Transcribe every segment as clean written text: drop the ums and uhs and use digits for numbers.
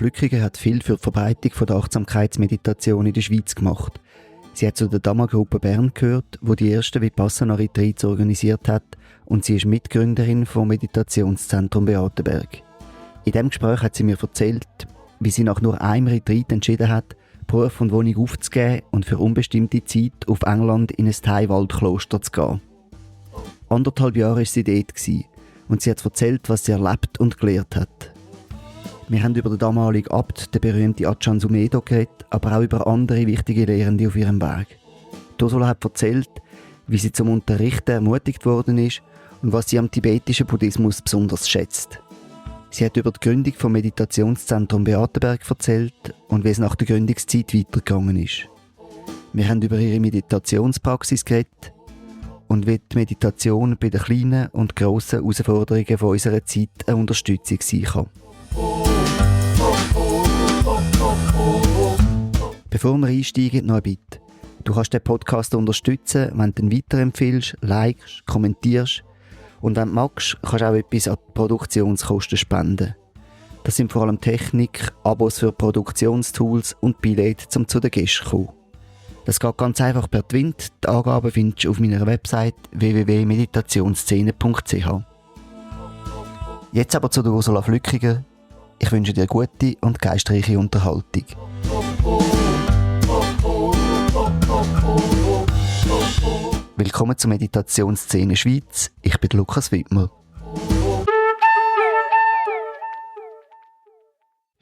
Flückiger hat viel für die Verbreitung von der Achtsamkeitsmeditation in der Schweiz gemacht. Sie hat zu der Dhamma-Gruppe Bern gehört, wo die ersten Vipassana-Retreats organisiert hat, und sie ist Mitgründerin vom Meditationszentrum Beatenberg. In diesem Gespräch hat sie mir erzählt, wie sie nach nur einem Retreat entschieden hat, Beruf und Wohnung aufzugeben und für unbestimmte Zeit auf England in ein Thai-Waldkloster zu gehen. 1,5 Jahre war sie dort und sie hat erzählt, was sie erlebt und gelernt hat. Wir haben über den damaligen Abt, den berühmten Ajahn Sumedho, geredet, aber auch über andere wichtige Lehrende auf ihrem Weg. Ursula hat erzählt, wie sie zum Unterrichten ermutigt worden ist und was sie am tibetischen Buddhismus besonders schätzt. Sie hat über die Gründung vom Meditationszentrum Beatenberg erzählt und wie es nach der Gründungszeit weitergegangen ist. Wir haben über ihre Meditationspraxis geredet und wie die Meditation bei den kleinen und grossen Herausforderungen von unserer Zeit eine Unterstützung sein kann. Bevor wir einsteigen, noch ein Bitte. Du kannst den Podcast unterstützen, wenn du ihn weiterempfiehlst, likest, kommentierst. Und wenn du magst, kannst du auch etwas an die Produktionskosten spenden. Das sind vor allem Technik, Abos für Produktionstools und Billette, um zu den Gästen zu kommen. Das geht ganz einfach per Twint. Die Angaben findest du auf meiner Website www.meditationsszene.ch. Jetzt aber zu der Ursula Flückiger. Ich wünsche dir gute und geistreiche Unterhaltung. Willkommen zur Meditationsszene Schweiz. Ich bin Lukas Wittmer.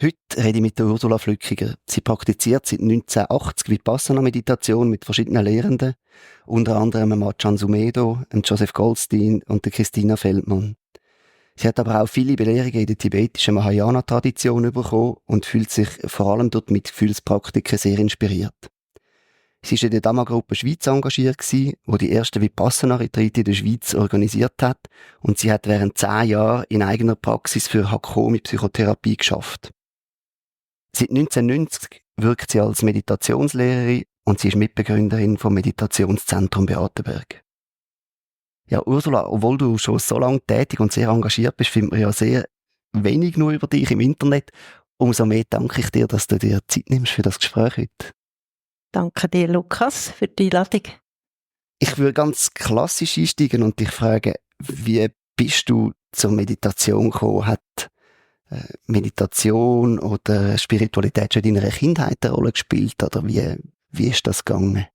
Heute rede ich mit der Ursula Flückiger. Sie praktiziert seit 1980 Vipassana-Meditation mit verschiedenen Lehrenden, unter anderem Ajahn Sumedho, Joseph Goldstein und Christina Feldmann. Sie hat aber auch viele Belehrungen in der tibetischen Mahayana-Tradition bekommen und fühlt sich vor allem dort mit Gefühlspraktiken sehr inspiriert. Sie war in der Dhamma-Gruppe Schweiz engagiert, die die ersten Vipassana-Retreats in der Schweiz organisiert hat, und sie hat während 10 Jahren in eigener Praxis für Hakomi-Psychotherapie geschafft. Seit 1990 wirkt sie als Meditationslehrerin und sie ist Mitbegründerin vom Meditationszentrum Beatenberg. Ja, Ursula, obwohl du schon so lange tätig und sehr engagiert bist, findet man ja sehr wenig nur über dich im Internet. Umso mehr danke ich dir, dass du dir Zeit nimmst für das Gespräch heute. Danke dir, Lukas, für die Einladung. Ich würde ganz klassisch einsteigen und dich fragen, wie bist du zur Meditation gekommen? Hat Meditation oder Spiritualität schon in deiner Kindheit eine Rolle gespielt? Oder wie ist das gegangen?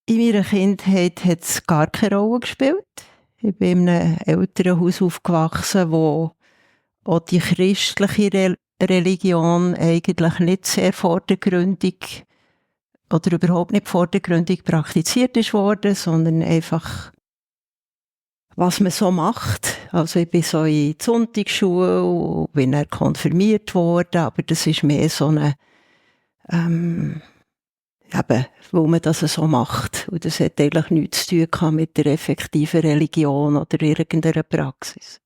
In meiner Kindheit hat es gar keine Rolle gespielt. Ich bin in einem Elternhaus aufgewachsen, wo auch die christliche Religion eigentlich nicht sehr vordergründig oder überhaupt nicht vordergründig praktiziert ist worden, sondern einfach, was man so macht. Also ich bin so in die Sonntagsschule und bin dann konfirmiert worden, aber das ist mehr so eine, eben, weil man das so macht. Und das hat eigentlich nichts zu tun mit der effektiven Religion oder irgendeiner Praxis.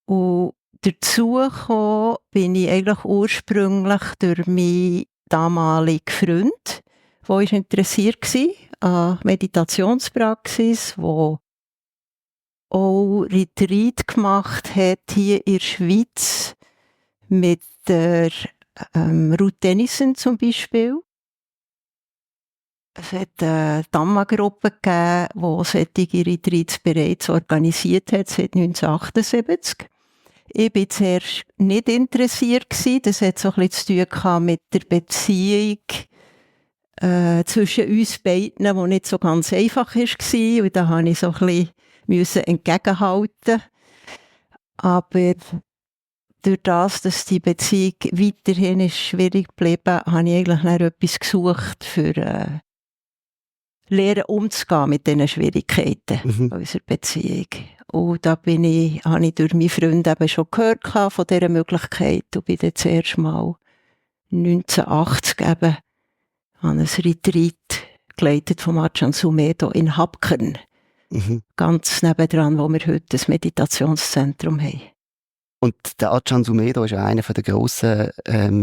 Und dazu gekommen bin ich eigentlich ursprünglich durch meinen damaligen Freund, der interessiert war an Meditationspraxis, der auch Retreat gemacht hat hier in der Schweiz mit der Ruth Denison zum Beispiel. Es hat eine Dhamma-Gruppe gegeben, die solche Retreats bereits organisiert hat, seit 1978. Ich war zuerst nicht interessiert. Das hat so ein bisschen zu tun mit der Beziehung zwischen uns beiden, die nicht so ganz einfach war. Und da musste ich so ein bisschen entgegenhalten. Aber durch das, dass die Beziehung weiterhin ist schwierig geblieben, habe ich eigentlich nach etwas gesucht, für lernen umzugehen mit diesen Schwierigkeiten unserer Beziehung. Und da habe ich durch meinen Freund eben schon gehört von dieser Möglichkeit und bin dann zuerst mal 1980 eben an ein Retreat geleitet von Ajahn Sumedho in Habkern. Ganz nebendran, wo wir heute das Meditationszentrum haben. Und der Ajahn Sumedho ist ja einer der grossen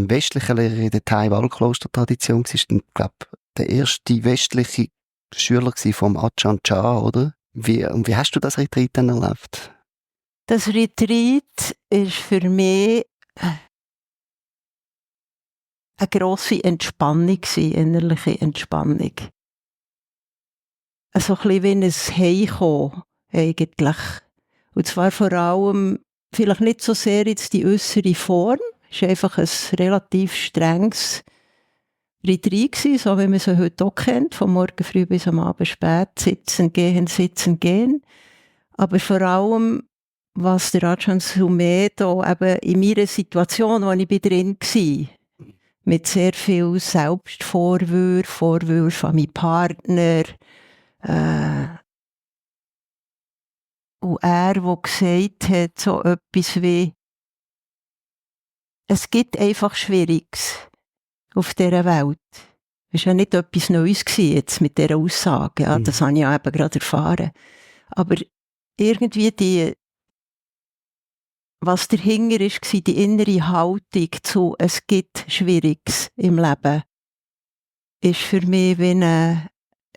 westlichen Lehrer in der Thai-Waldkloster-Tradition. Er war, glaube ich, der erste westliche Schüler vom Ajahn Chah, oder? Wie hast du das Retreat dann erlebt? Das Retreat war für mich eine grosse Entspannung gewesen, innerliche Entspannung. So ein bisschen wie ein Heimkommen, eigentlich. Und zwar vor allem, vielleicht nicht so sehr jetzt die äußere Form, es war einfach ein relativ strenges Retreat gewesen, so wie man sie heute auch kennt, vom Morgen früh bis am Abend spät, sitzen, gehen. Aber vor allem, was der Ajahn Sumedho eben in meiner Situation, wo ich drin war, mit sehr viel Vorwürfe an meinen Partner, und er, der gesagt hat, so etwas wie, es gibt einfach Schwieriges auf dieser Welt. Das war ja nicht etwas Neues jetzt mit dieser Aussage. Ja, das habe ich ja eben gerade erfahren. Aber irgendwie was dahinter war, die innere Haltung zu, es gibt Schwieriges im Leben, ist für mich wie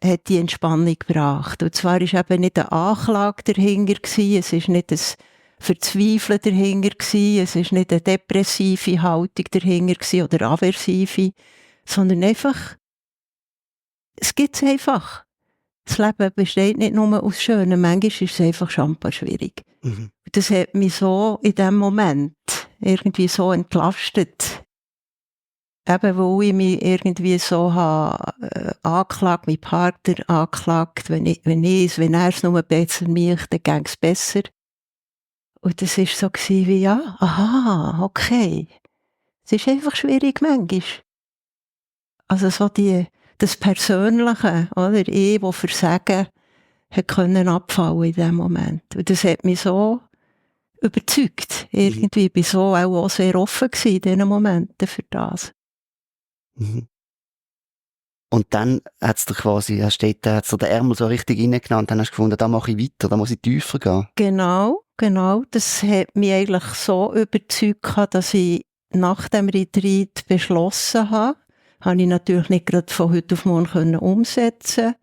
hat die Entspannung gebracht. Und zwar war eben nicht eine Anklage dahinter, es war nicht ein Verzweifeln dahinter, es war nicht eine depressive Haltung dahinter oder aversive, sondern einfach, es gibt es einfach. Das Leben besteht nicht nur aus Schönen, manchmal ist es einfach schambar schwierig. Das hat mich so in dem Moment irgendwie so entlastet. Eben, weil ich mich irgendwie so habe, angeklagt, mein Partner angeklagt, wenn er es nur besser macht, dann ging es besser. Und das war so wie, ja, aha, okay. Es ist einfach schwierig manchmal. Also so das Persönliche, oder? Ich, das Versagen hat können abfallen in dem Moment. Und das hat mich so überzeugt. Irgendwie bin ich so auch sehr offen gewesen in diesen Momenten für das. Und dann hat's dir quasi, hat's dir den Ärmel so richtig reingenommen und dann hast du gefunden, da mache ich weiter, da muss ich tiefer gehen. Genau. Das hat mich eigentlich so überzeugt, dass ich nach dem Retreat beschlossen habe ich natürlich nicht gerade von heute auf morgen umsetzen,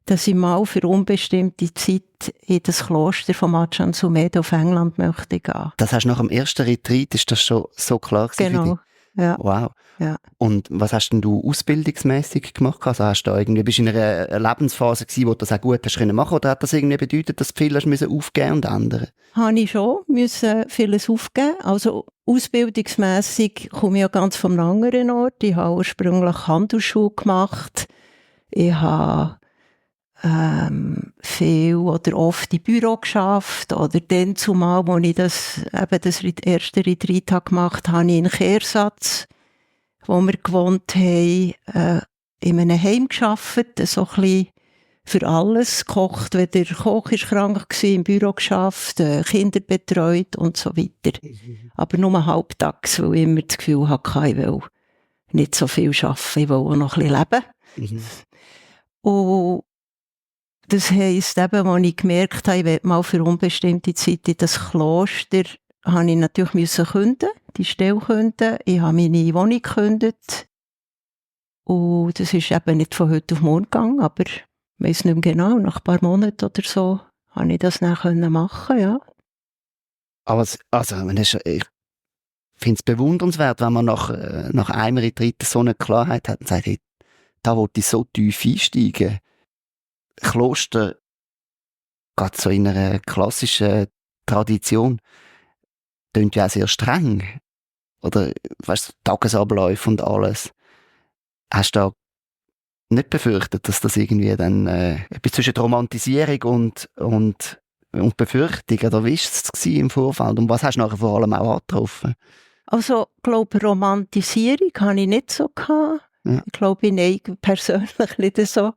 dass ich mal für unbestimmte Zeit in das Kloster von Ajahn Sumedho auf England möchte gehen. Das hast du nach dem ersten Retreat, ist das schon so klar gewesen? Genau, ja. Wow. Ja. Und was hast denn du ausbildungsmässig gemacht? Also bist du in einer Lebensphase gewesen, wo du das auch gut hast können machen, oder hat das irgendwie bedeutet, dass du viel hast müssen aufgeben und ändern? Habe ich schon müssen vieles aufgeben. Also ausbildungsmässig komme ich ja ganz vom anderen Ort. Ich habe ursprünglich Handelsschule gemacht. Ich habe viel oder oft im Büro geschafft. Oder dann zumal, als ich das erste Retreat gemacht habe, habe ich in Kehrsatz, wo wir gewohnt haben, in einem Heim gearbeitet, so ein bisschen für alles gekocht, wenn der Koch ist krank war, im Büro geschafft, Kinder betreut und so weiter. Aber nur halbtags, weil ich immer das Gefühl hatte, ich will nicht so viel arbeiten, ich will auch noch ein bisschen leben. Und das heisst eben, als ich gemerkt habe, ich will mal für unbestimmte Zeit in das Kloster, habe ich natürlich kündigen, die Stelle kündigen. Ich habe meine Wohnung gekündigt. Und das ist eben nicht von heute auf morgen gegangen, aber ich weiss nicht mehr genau, nach ein paar Monaten oder so, habe ich das dann machen, ja. Aber ich finde es bewundernswert, wenn man nach einem Retreat so eine Klarheit hat und sagt, hey, da wollte ich so tief einsteigen. Kloster, gerade so in einer klassischen Tradition, klingt ja auch sehr streng. Oder, weißt du, Tagesabläufe und alles. Hast du da nicht befürchtet, dass das irgendwie dann etwas zwischen Romantisierung und Befürchtung, oder wie war es im Vorfeld? Und was hast du nachher vor allem auch angetroffen? Also, ich glaube, Romantisierung hatte ich nicht so gehabt. Ja. Ich glaube, ich neige persönlich nicht so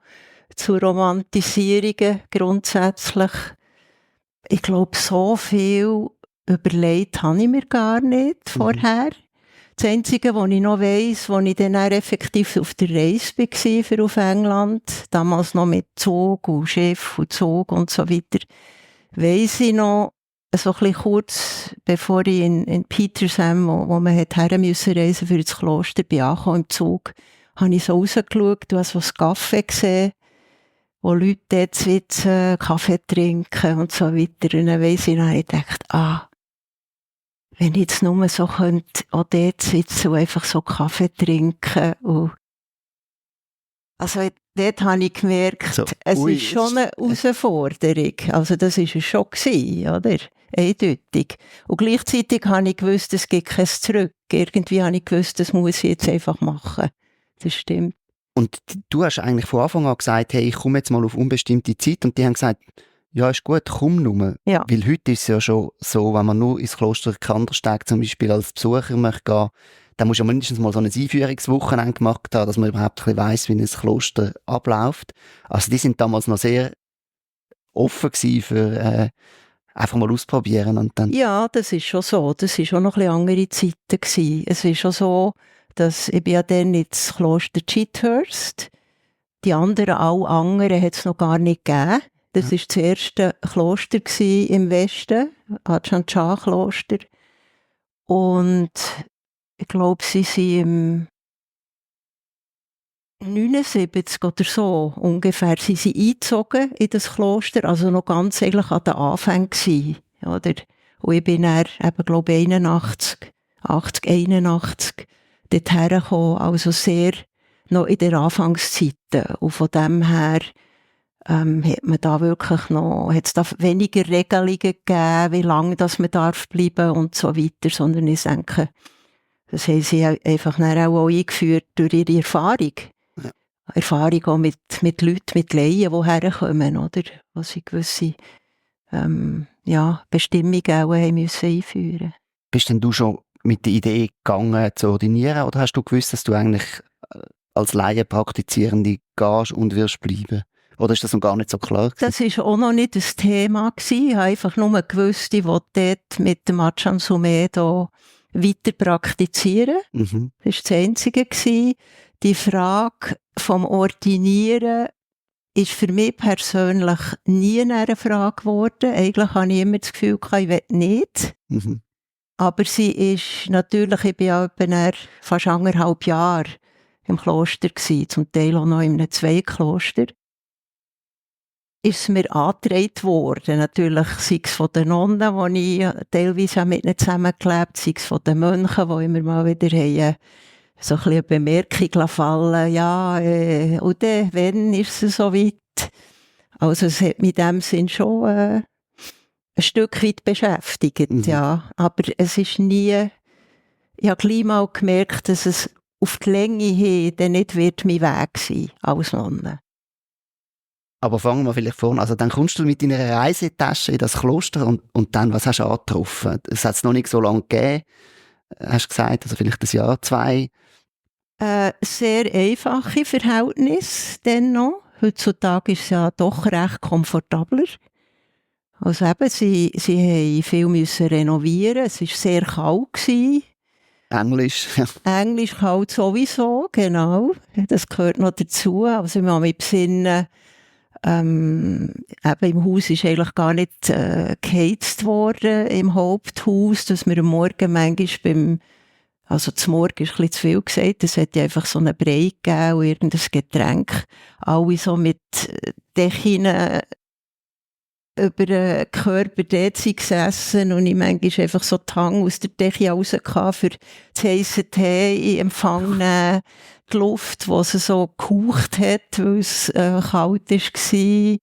zu Romantisierungen grundsätzlich. Ich glaube, so viel überlegt habe ich mir gar nicht vorher. Das Einzige, was ich noch weiss, als ich dann effektiv auf der Reise war für auf England, damals noch mit Zug und Schiff und Zug und so weiter, weiss ich noch, so ein bisschen kurz bevor ich in Petersham, wo man her müssen reisen für das Kloster, bin angekommen im Zug, habe ich so rausgeschaut, du hast so ein Café gesehen, wo Leute dort sitzen, Kaffee trinken und so weiter. Und dann weiss ich, dann habe ich gedacht, wenn ich jetzt nur so könnte, auch dort sitzen und einfach so Kaffee trinken. Und also dort habe ich gemerkt, So, es ist schon eine Herausforderung. Also das war es schon gewesen, oder? Eindeutig. Und gleichzeitig habe ich gewusst, es gibt kein Zurück. Irgendwie habe ich gewusst, das muss ich jetzt einfach machen. Das stimmt. Und du hast eigentlich von Anfang an gesagt, hey, ich komme jetzt mal auf unbestimmte Zeit. Und die haben gesagt, ja, ist gut, komm nur. Ja. Weil heute ist es ja schon so, wenn man nur ins Kloster Kandersteg zum Beispiel als Besucher möchte gehen, dann muss man mindestens mal so ein Einführungswochenende gemacht haben, dass man überhaupt ein bisschen weiss, wie ein Kloster abläuft. Also die sind damals noch sehr offen gewesen für einfach mal ausprobieren. Und dann Ja, das ist schon so. Das war schon noch ein bisschen andere Zeiten gewesen. Es ist schon so, dass ich bin ja dann ins Kloster Chithurst. Die anderen, alle anderen, hat es noch gar nicht gegeben. Das war das erste Kloster im Westen, Ajahn Chah-Kloster. Und ich glaube, sie sind im 79 oder so ungefähr sind sie eingezogen in das Kloster, also noch ganz eigentlich an den Anfängen gewesen, oder? Und ich bin dann eben, glaube ich, 81 dorthin gekommen, also sehr noch in der Anfangszeit. Und von dem her hat man da wirklich noch, hat es da weniger Regelungen gegeben, wie lange das man darf bleiben und so weiter, sondern ich denke, das haben sie einfach dann auch eingeführt durch ihre Erfahrung. Ja. Erfahrung auch mit Leuten, mit Laien, die herkommen, oder? Wo sie gewisse Bestimmungen auch haben müssen einführen. bist denn du schon mit der Idee gegangen, zu ordinieren? Oder hast du gewusst, dass du eigentlich als Laienpraktizierende gehst und wirst bleiben? Oder ist das noch gar nicht so klar gewesen? Das war auch noch nicht das Thema gewesen. Ich habe einfach nur gewusst, ich wollte dort mit dem Ajahn Sumedho weiter praktizieren. Mhm. Das war das Einzige gewesen. Die Frage vom Ordinieren ist für mich persönlich nie eine Frage geworden. Eigentlich habe ich immer das Gefühl gehabt, ich will nicht. Mhm. Aber sie ist natürlich, ich bin ja etwa fast 1,5 Jahre im Kloster gewesen, zum Teil auch noch in einem Zweikloster. Ist es mir angetragen worden, natürlich, sei es von den Nonnen, wo ich teilweise auch mit ihnen zusammengelebt, sei es von den Mönchen, die immer mal wieder haben, so ein bisschen eine Bemerkung fallen, ja, und dann, wann ist es so weit? Also es hat mich in dem Sinn schon ein Stück weit beschäftigt, ja. Aber es ist nie, ich habe gleich mal gemerkt, dass es auf die Länge hin dann nicht wird mein Weg sein als Nonne. Aber fangen wir vielleicht vorne. Also dann kommst du mit deiner Reisetasche in das Kloster und dann, was hast du angetroffen? Es hat es noch nicht so lange gegeben, hast du gesagt, also vielleicht ein Jahr, 2. Sehr einfache Verhältnisse dennoch. Heutzutage ist es ja doch recht komfortabler. Also eben, sie haben viel müssen renovieren. Es war sehr kalt gewesen. Englisch, ja. Englisch kalt sowieso, genau. Das gehört noch dazu. Also ich muss mich besinnen, eben im Haus ist eigentlich gar nicht geheizt worden, im Haupthaus, dass wir am Morgen manchmal zum Morgen ist ein bisschen zu viel gesagt, es hat ja einfach so einen Brei gegeben und irgendein Getränk. Alle so mit Decken über den Körper dort sind gesessen und ich manchmal einfach so die Hang aus der Decke raus hatte, für das heisse Tee in Empfang nehmen. Die Luft, die sie so gehaucht hat, weil es kalt war.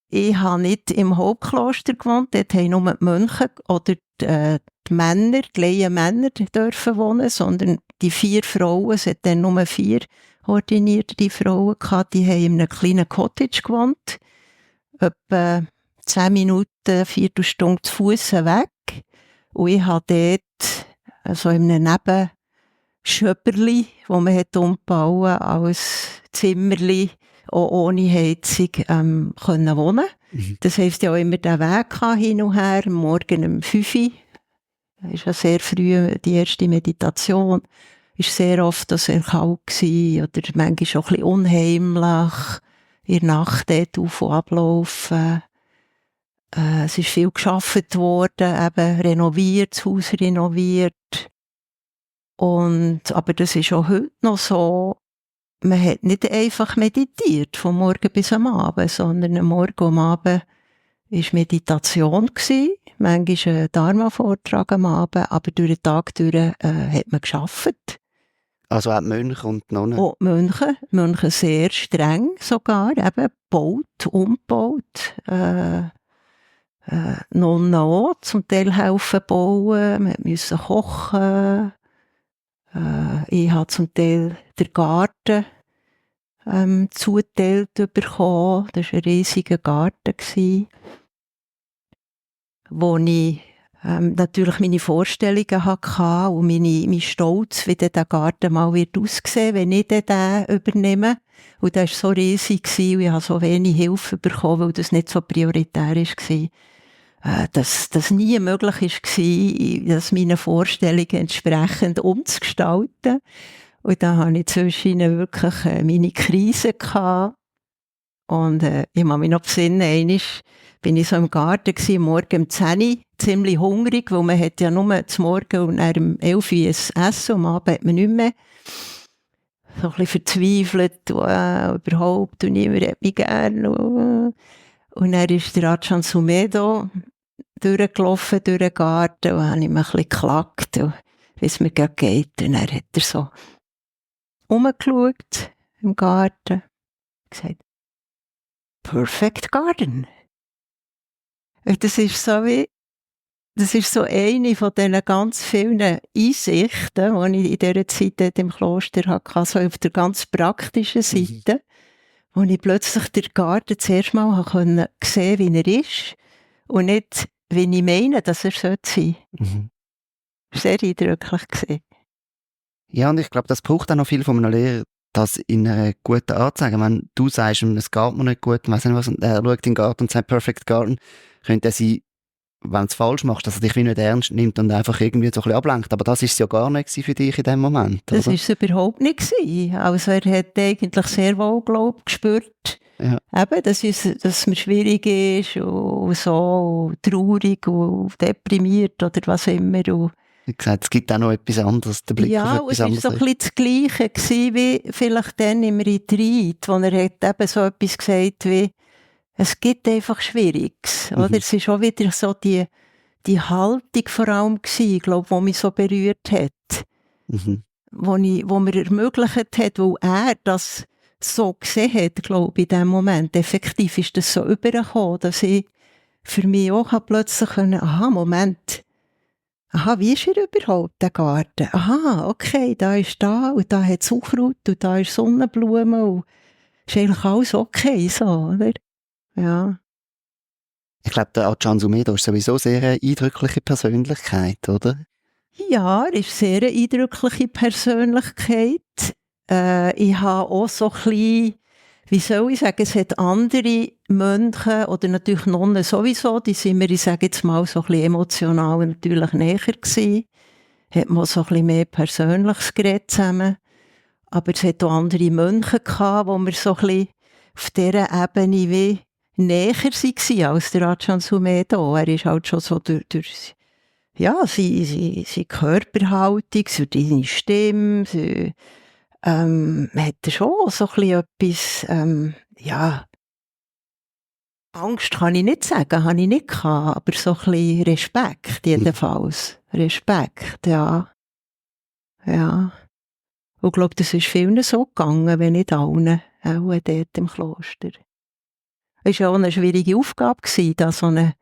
Ich habe nicht im Hauptkloster gewohnt, dort haben nur die Mönche oder die Männer, die Laienmänner dürfen wohnen, sondern die 4 Frauen, es hat dann nur 4 ordinierte Frauen gehabt, die haben in einem kleinen Cottage gewohnt, etwa 10 Minuten, eine Viertelstunde zu Fuss weg. Und ich habe dort, also in einem Nebenschöpperli, das man hat umgebaut als Zimmerli, auch ohne Heizung, können wohnen. Das heisst, ja auch immer den Weg hin und her, morgen um 5 Uhr. Das ist ja sehr früh die erste Meditation. Ist sehr oft sehr kalt gewesen, oder manchmal auch ein bisschen unheimlich. In der Nacht dort auf- und ablaufen. Es ist viel gearbeitet worden, eben renoviert, das Haus renoviert. Aber das ist auch heute noch so, man hat nicht einfach meditiert, von morgen bis am Abend, sondern am Morgen und am Abend Meditation gsi. Manchmal ein Dharma-Vortrag am Abend, aber durch den Tag durch hat man gearbeitet. Also auch die Mönche und die Nonnen? Oh, Mönche sehr streng sogar, eben umgebaut. Nonnen auch, zum Teil helfen bauen, wir mussten kochen. Ich habe zum Teil den Garten zugeteilt bekommen. Das war ein riesiger Garten, wo ich natürlich meine Vorstellungen hatte und mein Stolz, wie der Garten mal wird aussehen, wenn ich den übernehme. Und das war so riesig und ich habe so wenig Hilfe bekommen, weil das nicht so prioritär war. Dass das nie möglich war, das meinen Vorstellungen entsprechend umzugestalten. Und da hatte ich zwischen wirklich meine Krise gehabt. Und ich kann mich noch besinnen, einmal bin ich so im Garten gewesen, morgen um 10 Uhr, ziemlich hungrig, weil man hat ja nur zum Morgen und dann um 11 Uhr ein Essen, am Abend hat man nicht mehr. So ein bisschen verzweifelt, überhaupt, und niemand hat mich gerne. Und dann ist der Ajahn Sumedho durchgelaufen durch den Garten und habe ich mir ein bisschen geklagt, wie es mir gerade geht. Und dann hat er so rumgeschaut im Garten und gesagt, Perfect Garden. Und das ist so eine von diesen ganz vielen Einsichten, die ich in dieser Zeit dort im Kloster hatte, so auf der ganz praktischen Seite, wo ich plötzlich den Garten zuerst mal sehen konnte, wie er ist und nicht, wie ich meine, dass er sein sollte. Sehr eindrücklich. Ja, und ich glaube, das braucht auch noch viel von einem Lehrer, das in einer guten Art zu sagen. Wenn du sagst, es geht mir nicht gut, weiss nicht was, und er schaut in den Garten und sagt Perfect Garden, könnte er sein, wenn du es falsch machst, dass er dich wie nicht ernst nimmt und einfach irgendwie so ein bisschen ablenkt. Aber das war es ja gar nicht für dich in dem Moment, oder? Das war es überhaupt nicht. Also er hat eigentlich sehr wohl, gespürt, ja. Eben, dass es mir schwierig ist und so und traurig und deprimiert oder was immer. Und wie gesagt, es gibt auch noch etwas anderes, der Blick ja, auf etwas es war anderes. so ein bisschen das Gleiche gewesen, wie vielleicht dann im Retreat, wo er hat eben so etwas gesagt wie, es gibt einfach Schwieriges. Oder? Es ist auch wieder so die Haltung vor allem gewesen, glaube, die mich so berührt hat. Wo mir ermöglicht hat, weil er das so gesehen hat, glaube ich, in dem Moment. Effektiv ist das so übergekommen, dass ich für mich auch plötzlich können, wie ist er überhaupt, der Garten? Aha, okay, da ist da und da hat es Unkraut und da ist Sonnenblumen und ist eigentlich alles okay, so, oder? Ja. Ich glaube, der Ajahn Sumedho ist sowieso sehr eine eindrückliche Persönlichkeit, oder? Ja, er ist sehr eine eindrückliche Persönlichkeit. Ich habe auch so ein bisschen, wie soll ich sagen, es hat andere Mönche oder natürlich Nonnen sowieso, die sind mir, ich sage jetzt mal, so ein bisschen emotional natürlich näher gewesen. Hat man so ein bisschen mehr Persönliches geredet zusammen. Aber es hat auch andere Mönche gehabt, wo wir so ein bisschen auf dieser Ebene wie näher waren als der Ajahn Sumedho. Er ist halt schon so durch ja, seine Körperhaltung, seine Stimme, hat er schon so ein bisschen etwas, Angst kann ich nicht sagen, habe ich nicht gehabt, aber so ein bisschen Respekt jedenfalls. Respekt, ja. Ja. Und ich glaube, das ist vielen so gegangen, wenn nicht allen, auch dort im Kloster. Es war auch eine schwierige Aufgabe, da so eine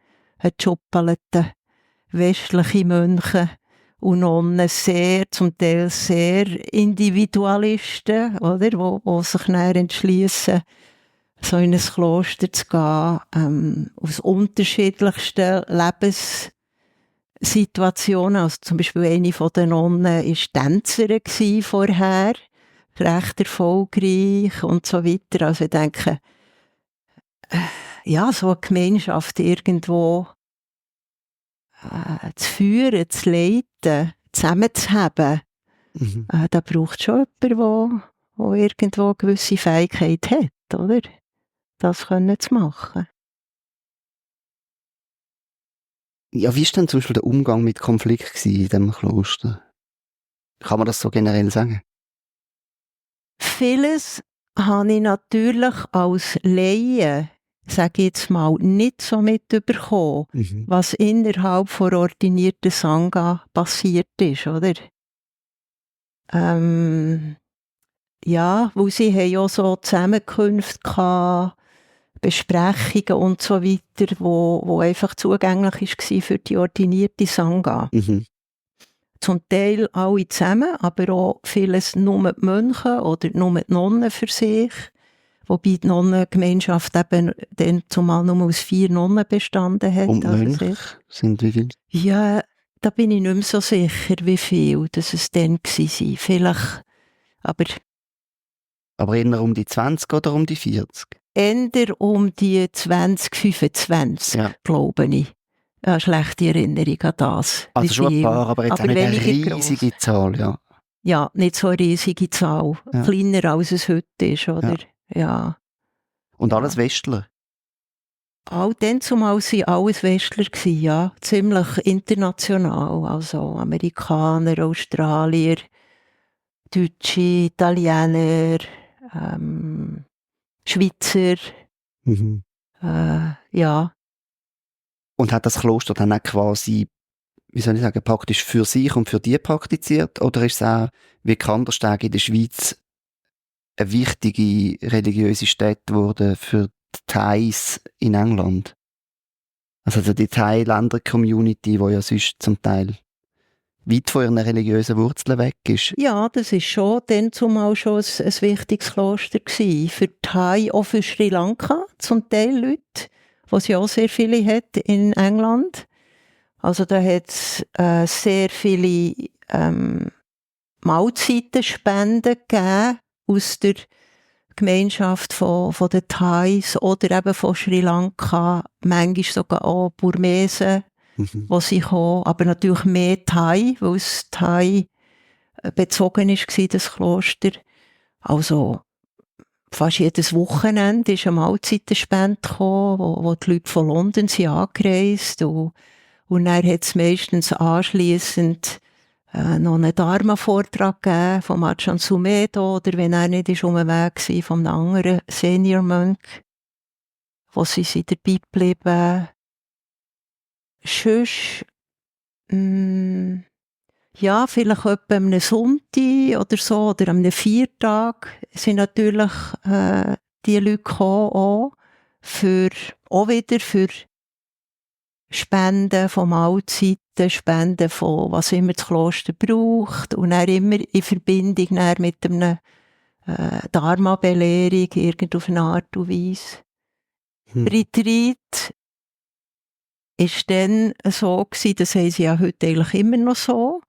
Schuppelete westliche Mönche und Nonnen zum Teil sehr Individualisten, oder, wo sich dann entschliessen, so in ein Kloster zu gehen, aus unterschiedlichsten Lebenssituationen. Also zum Beispiel eine von den Nonnen war Tänzerin vorher, recht erfolgreich und so weiter. Also ich denke, ja, so eine Gemeinschaft irgendwo zu führen, zu leiten, zusammenzuhaben, da braucht es schon jemanden, der irgendwo eine gewisse Fähigkeit hat, oder? Das können zu machen. Ja, wie war denn zum Beispiel der Umgang mit Konflikt in diesem Kloster? Kann man das so generell sagen? Vieles habe ich natürlich als Laie sage ich jetzt mal, nicht so mitbekommen, was innerhalb von ordinierten Sangha passiert ist, oder? Ja, weil sie haben ja so Zusammenkünfte gehabt, Besprechungen und so weiter, wo einfach zugänglich war für die ordinierte Sangha. Zum Teil alle zusammen, aber auch vieles nur die Mönche oder nur die Nonnen für sich. Wobei die Nonnengemeinschaft eben dann zumal nur aus 4 Nonnen bestanden hat. Und Mönche sind wie viel? Ja, da bin ich nicht mehr so sicher, wie viel das es dann waren. Vielleicht, aber eher um die 20 oder um die 40? Eher um die 20, 25, glaube ich. Eine schlechte Erinnerung an das. Also schon ein paar, aber jetzt auch nicht eine riesige Zahl, ja. Ja, nicht so eine riesige Zahl. Ja. Kleiner als es heute ist, oder? Ja. Und alles Westler? All dann zumal waren alles Westler, ja. Ziemlich international. Also Amerikaner, Australier, Deutsche, Italiener, Schweizer. Ja. Und hat das Kloster dann auch quasi, wie soll ich sagen, praktisch für sich und für die praktiziert? Oder ist es auch, wie Kandersteg in der Schweiz, eine wichtige religiöse Stätte geworden für die Thais in England? Also die Thailänder-Community, die ja sonst zum Teil weit von ihren religiösen Wurzeln weg ist. Ja, das ist schon dann zumal schon ein wichtiges Kloster gewesen. Für die Thai, auch für Sri Lanka, zum Teil Leute, was ja auch sehr viele hat in England. Also da hat es sehr viele Mahlzeitenspenden gegeben aus der Gemeinschaft von den Thais oder eben von Sri Lanka, manchmal sogar auch Burmesen, wo sie kommen, aber natürlich mehr Thai, weil es Thai bezogen war, das Kloster. Also fast jedes Wochenende ist eine Mahlzeitenspende gekommen, wo die Leute von London sind angereist und dann hat es meistens anschliessend noch einen Dharma-Vortrag gegeben von Ajahn Sumedho oder wenn er nicht ist Weg war, von einem anderen Senior-Mönch, wo sie sind dabei geblieben. Sonst, ja, vielleicht etwa am Sonntag oder so, oder am Viertag sind natürlich die Leute gekommen, auch wieder für Spenden von Mahlzeiten, Spenden von was immer das Kloster braucht und dann immer in Verbindung mit einer Dharma-Belehrung, irgend auf eine Art und Weise. Retreat ist dann so gewesen, das haben sie ja heute eigentlich immer noch so,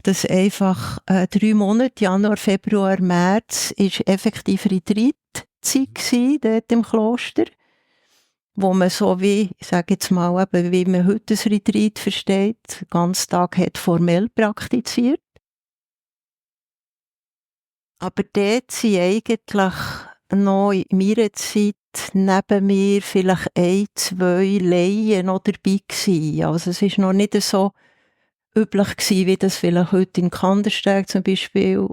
dass einfach 3 Monate, Januar, Februar, März, ist effektiv Retreat-Zeit gewesen, dort im Kloster, wo man so wie, ich sage jetzt mal, eben, wie man heute ein Retreat versteht, den ganzen Tag hat formell praktiziert. Aber dort sind eigentlich noch in meiner Zeit neben mir vielleicht 1, 2 Laien noch dabei gewesen. Also es war noch nicht so üblich gewesen, wie das vielleicht heute in Kandersteg zum Beispiel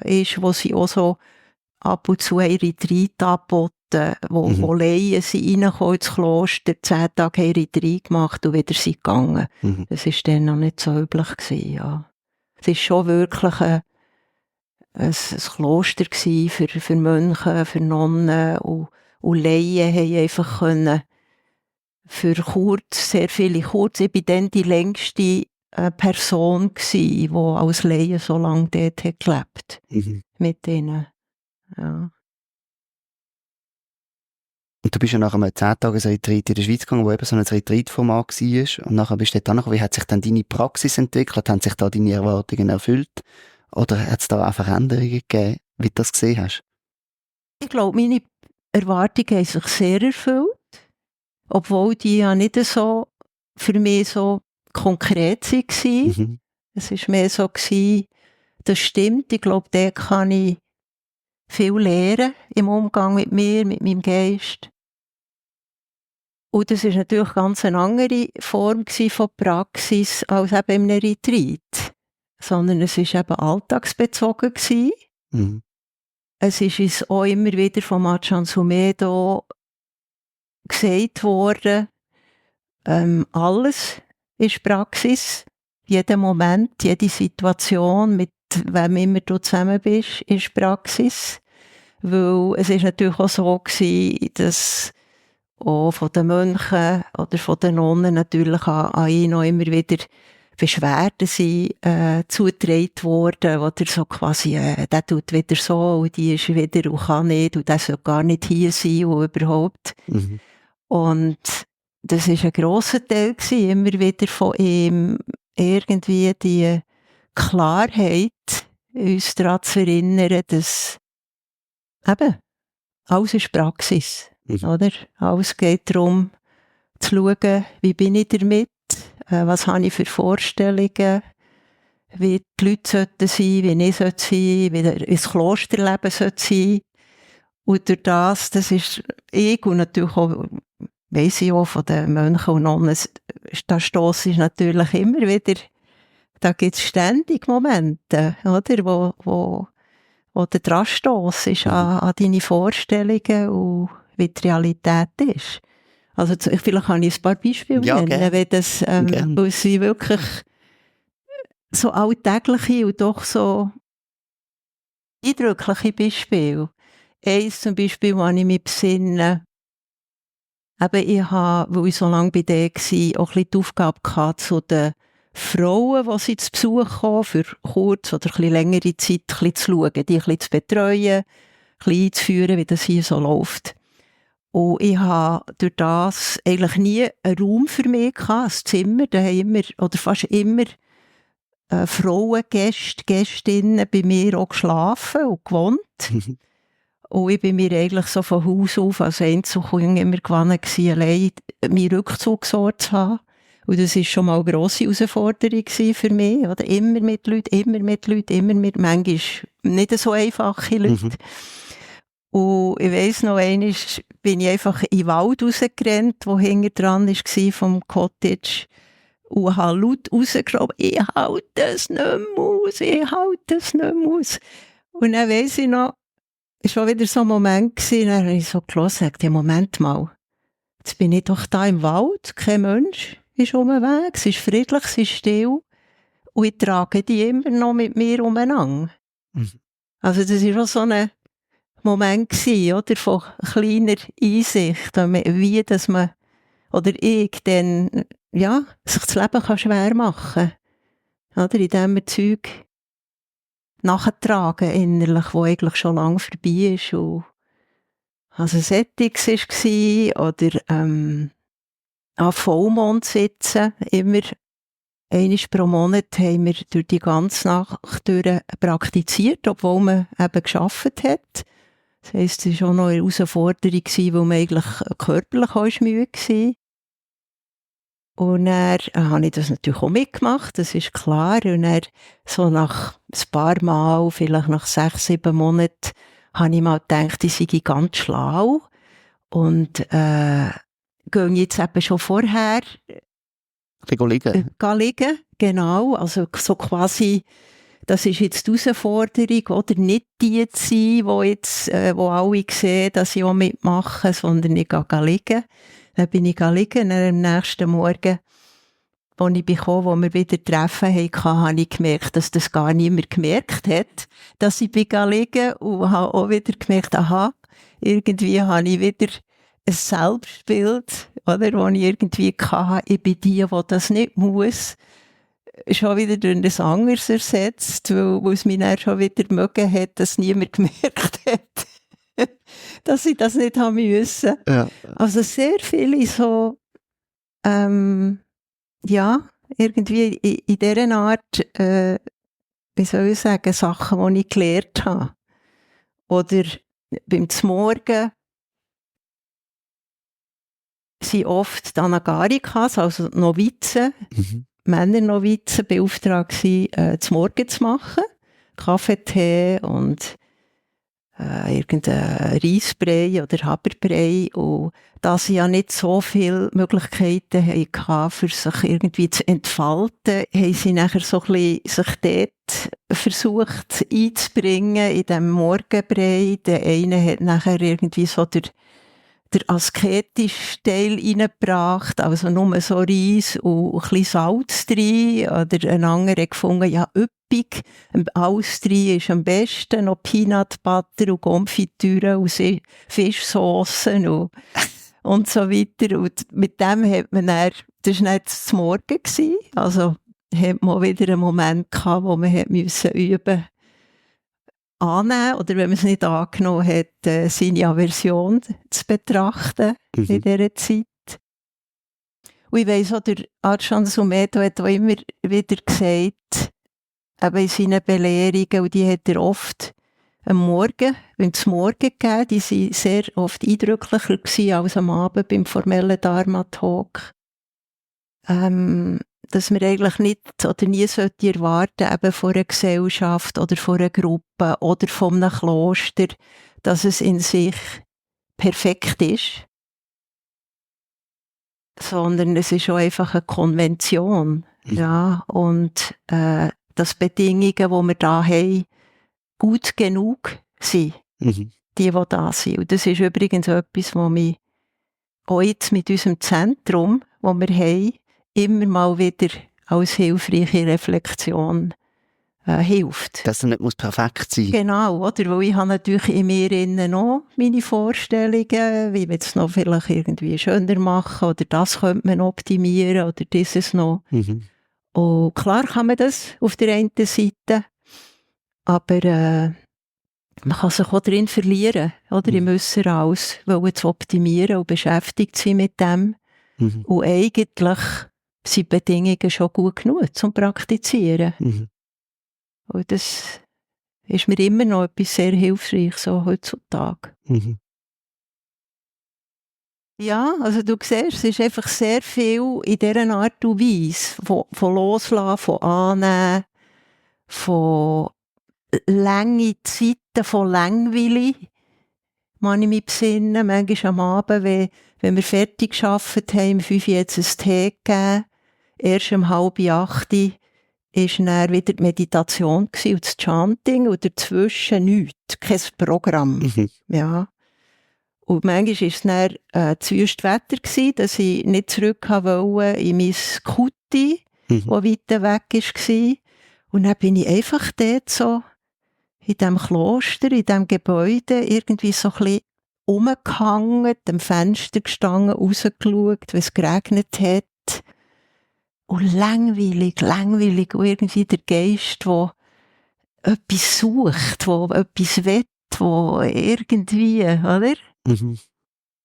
ist, wo sie auch so ab und zu ein Retreat angeboten, wo Laien sind reingekommen ins Kloster, 10 Tage haben Retreat gemacht und wieder sind gegangen. Das war dann noch nicht so üblich gewesen, ja. Es ist schon wirklich ein Kloster gewesen für Mönche, für Nonnen und Laien haben einfach können für sehr viele kurz. Ich war dann die längste Person gsi, die als Laie so lange dort hat gelebt mit ihnen. Ja. Und du bist ja nach einem 10-Tages-Retreat in der Schweiz gegangen, wo eben so ein Retreat-Format war. Und nachher bist du dort angekommen. Wie hat sich dann deine Praxis entwickelt? Haben sich da deine Erwartungen erfüllt? Oder hat es da auch Veränderungen gegeben, wie du das gesehen hast? Ich glaube, meine Erwartungen haben sich sehr erfüllt. Obwohl die ja nicht so für mich so konkret waren. Es war mehr so, das stimmt. Ich glaube, da kann ich viel lernen im Umgang mit mir, mit meinem Geist. Und das war natürlich ganz eine andere Form von Praxis als eben in einem Retreat. Sondern es war eben alltagsbezogen. Es ist uns auch immer wieder von Ajahn Sumedho gesagt worden, alles ist Praxis. Jeder Moment, jede Situation, mit wem immer du zusammen bist, ist Praxis. Weil es ist natürlich auch so gewesen, dass auch von den Mönchen oder von den Nonnen natürlich an ihn noch immer wieder Beschwerden sind zugetragen worden, oder so quasi, der tut wieder so und die ist wieder und kann nicht und der soll gar nicht hier sein und überhaupt. Mhm. Und das war ein grosser Teil gewesen, immer wieder von ihm irgendwie die Klarheit, uns daran zu erinnern, dass eben alles ist Praxis, oder? Alles geht darum, zu schauen, wie bin ich damit, was habe ich für Vorstellungen, wie die Leute sollten sein, wie ich sein sollte, wie das Klosterleben sollte sein. Und durch das ist ich und natürlich auch, weiss ich auch von den Mönchen und Nonnen, da stosse ich natürlich immer wieder, da gibt es ständig Momente, oder, wo der dran stoss ist an deine Vorstellungen und wie die Realität ist. Also vielleicht kann ich ein paar Beispiele nennen, weil das weil sie wirklich so alltägliche und doch so eindrückliche Beispiele. Eins zum Beispiel, wo ich mich besinne, eben ich habe, weil ich so lange bei denen war, auch ein bisschen die Aufgabe gehabt, zu den Frauen, die sie zu Besuch kommen, für kurz oder ein bisschen längere Zeit ein bisschen zu schauen, die ein bisschen zu betreuen, ein bisschen einzuführen, wie das hier so läuft. Und ich habe durch das eigentlich nie einen Raum für mich gehabt, ein Zimmer. Da haben immer, oder fast immer, Frauengäste, Gästinnen bei mir auch geschlafen und gewohnt. Und ich bin mir eigentlich so von Haus auf als Einzelkind immer gewohnt gewesen, allein meinen Rückzugsort zu haben. Und das war schon mal eine grosse Herausforderung für mich. Oder? Immer mit Leuten, manchmal nicht so einfache Leute. Und ich weiss noch, einmal bin ich einfach in den Wald rausgerannt, der hinten dran war vom Cottage. Und habe laut rausgeschrien, ich halte es nicht mehr aus. Und dann weiss ich noch, es war wieder so ein Moment, dann habe ich so gehört, sagte, Moment mal, jetzt bin ich doch da im Wald, kein Mensch ist unterwegs, es ist friedlich, es ist still. Und ich trage die immer noch mit mir umeinander. Also das war auch so ein Moment gewesen, oder, von kleiner Einsicht, wie dass man, oder ich dann, ja, sich das Leben kann schwer machen kann, oder, indem man Zeug nachtragen innerlich, wo eigentlich schon lange vorbei ist. Und also Sättigs war, oder an Vollmond sitzen, immer einmal pro Monat haben wir durch die ganze Nacht durch praktiziert, obwohl man eben gearbeitet hat. Das heisst, es war auch noch eine Herausforderung, weil man eigentlich körperlich auch müde war. Und dann habe ich das natürlich auch mitgemacht, das ist klar. Und dann, so nach ein paar Mal, vielleicht nach 6, 7 Monaten, habe ich mal gedacht, ich sei ganz schlau. Und gehe jetzt eben schon vorher liegen. Genau, also so quasi, das ist jetzt die Herausforderung, oder nicht die zu sein, wo alle sehen, dass ich auch mitmache, sondern ich gehe liegen. Dann bin ich liegen, und am nächsten Morgen, als ich bekam, wo wir wieder Treffen hatten, habe ich gemerkt, dass das gar niemand gemerkt hat, dass ich liegen, und habe auch wieder gemerkt, aha, irgendwie habe ich wieder ein Selbstbild, oder, wo ich irgendwie hatte, ich bin die das nicht muss, schon wieder durch ein anderes ersetzt, weil es mich dann schon wieder mögen hat, dass niemand gemerkt hat, dass ich das nicht haben müssen. Ja. Also sehr viele so, ja, irgendwie in dieser Art, wie soll ich sagen, Sachen, die ich gelernt habe. Oder beim Zmorgen sind oft die Anagarikas, also Novizen, Männernovizen, beauftragt waren, zum Morgen zu machen. Kaffee, Tee und irgendein Reisbrei oder Haberbrei. Und da sie ja nicht so viele Möglichkeiten hatten, für sich irgendwie zu entfalten, haben sie nachher so ein bisschen sich dort versucht einzubringen, in diesem Morgenbrei. Der eine hat nachher irgendwie so den asketischen Teil reingebracht, also nur so Reis und ein bisschen Salz drin. Oder ein anderer hat gefunden, ja, üppig, alles drin ist am besten, noch Peanut Butter und Konfitüre und Fischsoßen und so weiter. Und mit dem hat man dann, das war nicht zum Morgen gewesen, also hat man wieder einen Moment gehabt, wo man üben musste, annehmen oder wenn man es nicht angenommen hat, seine Aversion zu betrachten in dieser Zeit. Und ich weiss auch, der Arcan Sumeto hat auch immer wieder gesagt, eben in seinen Belehrungen, und die hat er oft am Morgen, beim Zmorgen gegeben, die waren sehr oft eindrücklicher gewesen als am Abend beim formellen Dharma-Talk. Dass man eigentlich nicht oder nie sollte erwarten, eben von einer Gesellschaft oder von einer Gruppe oder von einem Kloster, dass es in sich perfekt ist, sondern es ist auch einfach eine Konvention. Ja, und dass Bedingungen, die wir da haben, gut genug sind, die da sind. Und das ist übrigens etwas, was mich auch jetzt mit unserem Zentrum, das wir haben, immer mal wieder als hilfreiche Reflexion hilft. Dass er nicht muss perfekt sein muss. Genau, oder? Weil ich habe natürlich in mir innen auch meine Vorstellungen, wie wir es noch vielleicht irgendwie schöner machen oder das könnte man optimieren oder dieses noch. Und klar kann man das auf der einen Seite, aber man kann sich auch darin verlieren, oder? Im Äußeren zu optimieren und beschäftigt sein mit dem. Und eigentlich sind Bedingungen schon gut genug zum Praktizieren. Und das ist mir immer noch etwas sehr hilfreich, so heutzutage. Ja, also du siehst, es ist einfach sehr viel in dieser Art und Weise von Loslassen, von Annehmen, von lange Zeiten, von Langweile. Man ich mich besinnen, manchmal am Abend, wenn wir fertig gearbeitet haben, um 5 Uhr jetzt einen Tee gegeben, erst um 7:30 war dann wieder die Meditation und das Chanting und dazwischen nichts, kein Programm. Ja. Und manchmal war es dann zu wüstes Wetter gewesen, dass ich nicht zurück wollte in mein Kuti, das weiter weg war. Und dann bin ich einfach dort so in diesem Kloster, in diesem Gebäude, irgendwie so ein bisschen rumgehangen, am Fenster gestanden, rausgeschaut, wenn es geregnet hat. Und langweilig, und irgendwie der Geist, der etwas sucht, der etwas will, der irgendwie, oder?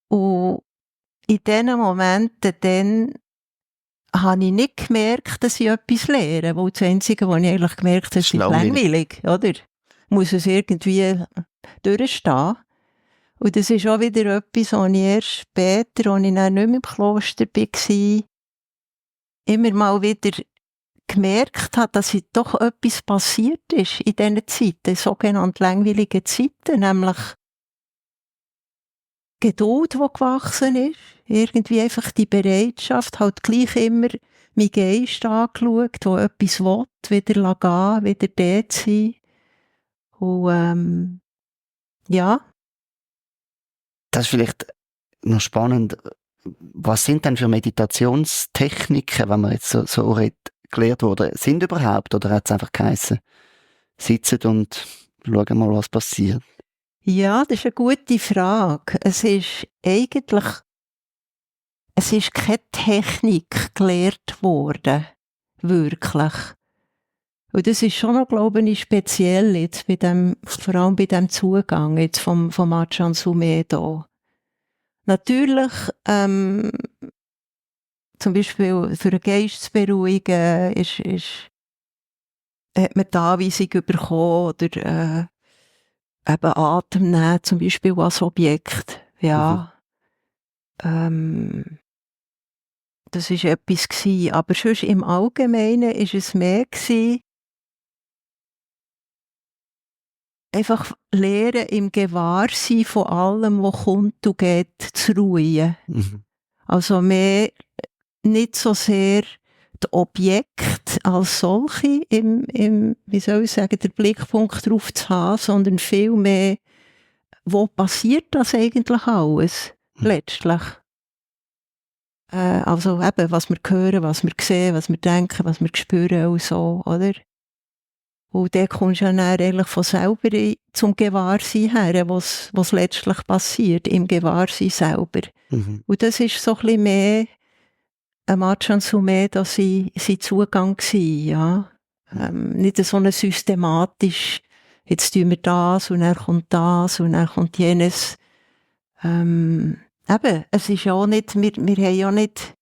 Und in diesen Momenten dann habe ich nicht gemerkt, dass ich etwas lehre, weil das Einzige, was ich eigentlich gemerkt habe, ist langweilig, oder? Muss es irgendwie durchstehen. Und das ist auch wieder etwas, was ich erst später, als ich dann nicht mehr im Kloster war, immer mal wieder gemerkt habe, dass doch etwas passiert ist in diesen Zeiten, sogenannten langweiligen Zeiten, nämlich Geduld, die gewachsen ist, irgendwie einfach die Bereitschaft, halt gleich immer meinen Geist angeschaut, der etwas will, wieder gehen, wieder dort sein. Und ja. Das ist vielleicht noch spannend. Was sind denn für Meditationstechniken, wenn man jetzt so gelehrt wurde, sind überhaupt? Oder hat es einfach geheißen, sitzen und schauen mal, was passiert? Ja, das ist eine gute Frage. Es ist keine Technik gelehrt worden. Wirklich. Und das ist schon noch, glaube ich, speziell jetzt vor allem bei dem Zugang jetzt vom Ajahn Sumedho. Natürlich, zum Beispiel für eine Geistesberuhigung hat man die Anweisung bekommen oder eben Atem nehmen, zum Beispiel als Objekt. Ja. Das war etwas gewesen. Aber sonst im Allgemeinen war es mehr gewesen, einfach lernen im Gewahrsein von allem, was kommt und geht, zu ruhen. Also mehr, nicht so sehr die Objekte als solche wie soll ich sagen, der Blickpunkt drauf zu haben, sondern viel mehr, wo passiert das eigentlich alles? letztlich. Also eben, was wir hören, was wir sehen, was wir denken, was wir spüren und so, oder? Und dann kommst du ja dann eigentlich von selber zum Gewahrsein her, was letztlich passiert, im Gewahrsein selber. Und das ist so ein bisschen mehr Marchand Soumé, dass sein Zugang war, ja. Nicht so eine systematisch, jetzt tun wir das und dann kommt das und dann kommt jenes. Eben, es ist ja auch nicht, wir haben ja nicht,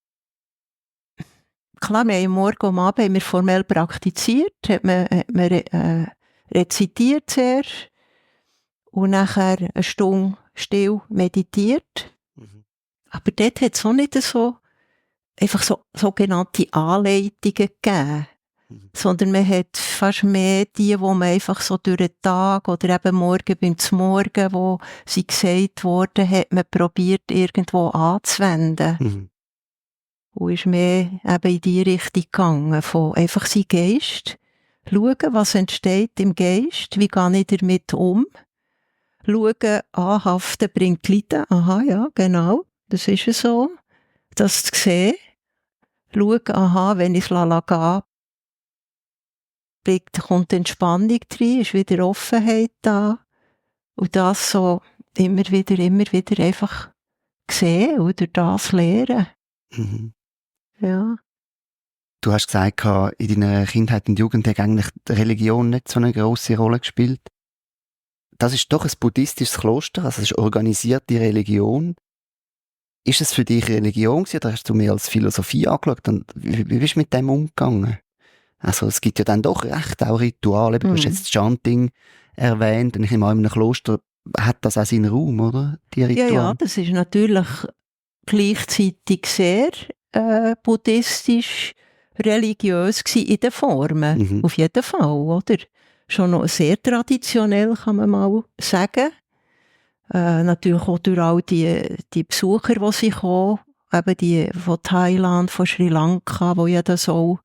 klar, wir haben morgen am Abend haben wir formell praktiziert, hat man rezitiert zuerst und nachher eine Stunde still meditiert. Aber dort hat es auch nicht so einfach so sogenannte Anleitungen gegeben. Sondern man hat fast mehr die man einfach so durch den Tag oder eben morgen beim Zmorgen, wo sie gesagt wurden, hat man probiert irgendwo anzuwenden. Und ist mehr eben in die Richtung gegangen, von einfach sein Geist, schauen, was entsteht im Geist, wie gehe ich damit um, schauen, anhaften bringt Leiden, aha, ja, genau, das ist es so, das zu sehen, schauen, aha, wenn ich es gehen kommt Entspannung rein, ist wieder Offenheit da. Und das so immer wieder einfach sehen und durch das lernen. Ja. Du hast gesagt, in deiner Kindheit und Jugend hat eigentlich die Religion nicht so eine grosse Rolle gespielt. Das ist doch ein buddhistisches Kloster, also es ist organisierte Religion. Ist es für dich Religion gewesen, oder hast du mehr als Philosophie angeschaut? Und wie bist du mit dem umgegangen? Also es gibt ja dann doch recht auch Rituale. Du hast jetzt Chanting erwähnt und ich nehme an, in einem Kloster hat das auch seinen Raum, oder? Die Rituale. Ja, das ist natürlich gleichzeitig sehr buddhistisch, religiös gewesen in den Formen. Auf jeden Fall, oder? Schon noch sehr traditionell, kann man mal sagen. Natürlich auch durch all die Besucher, die sie kommen, eben die von Thailand, von Sri Lanka, die ja das auch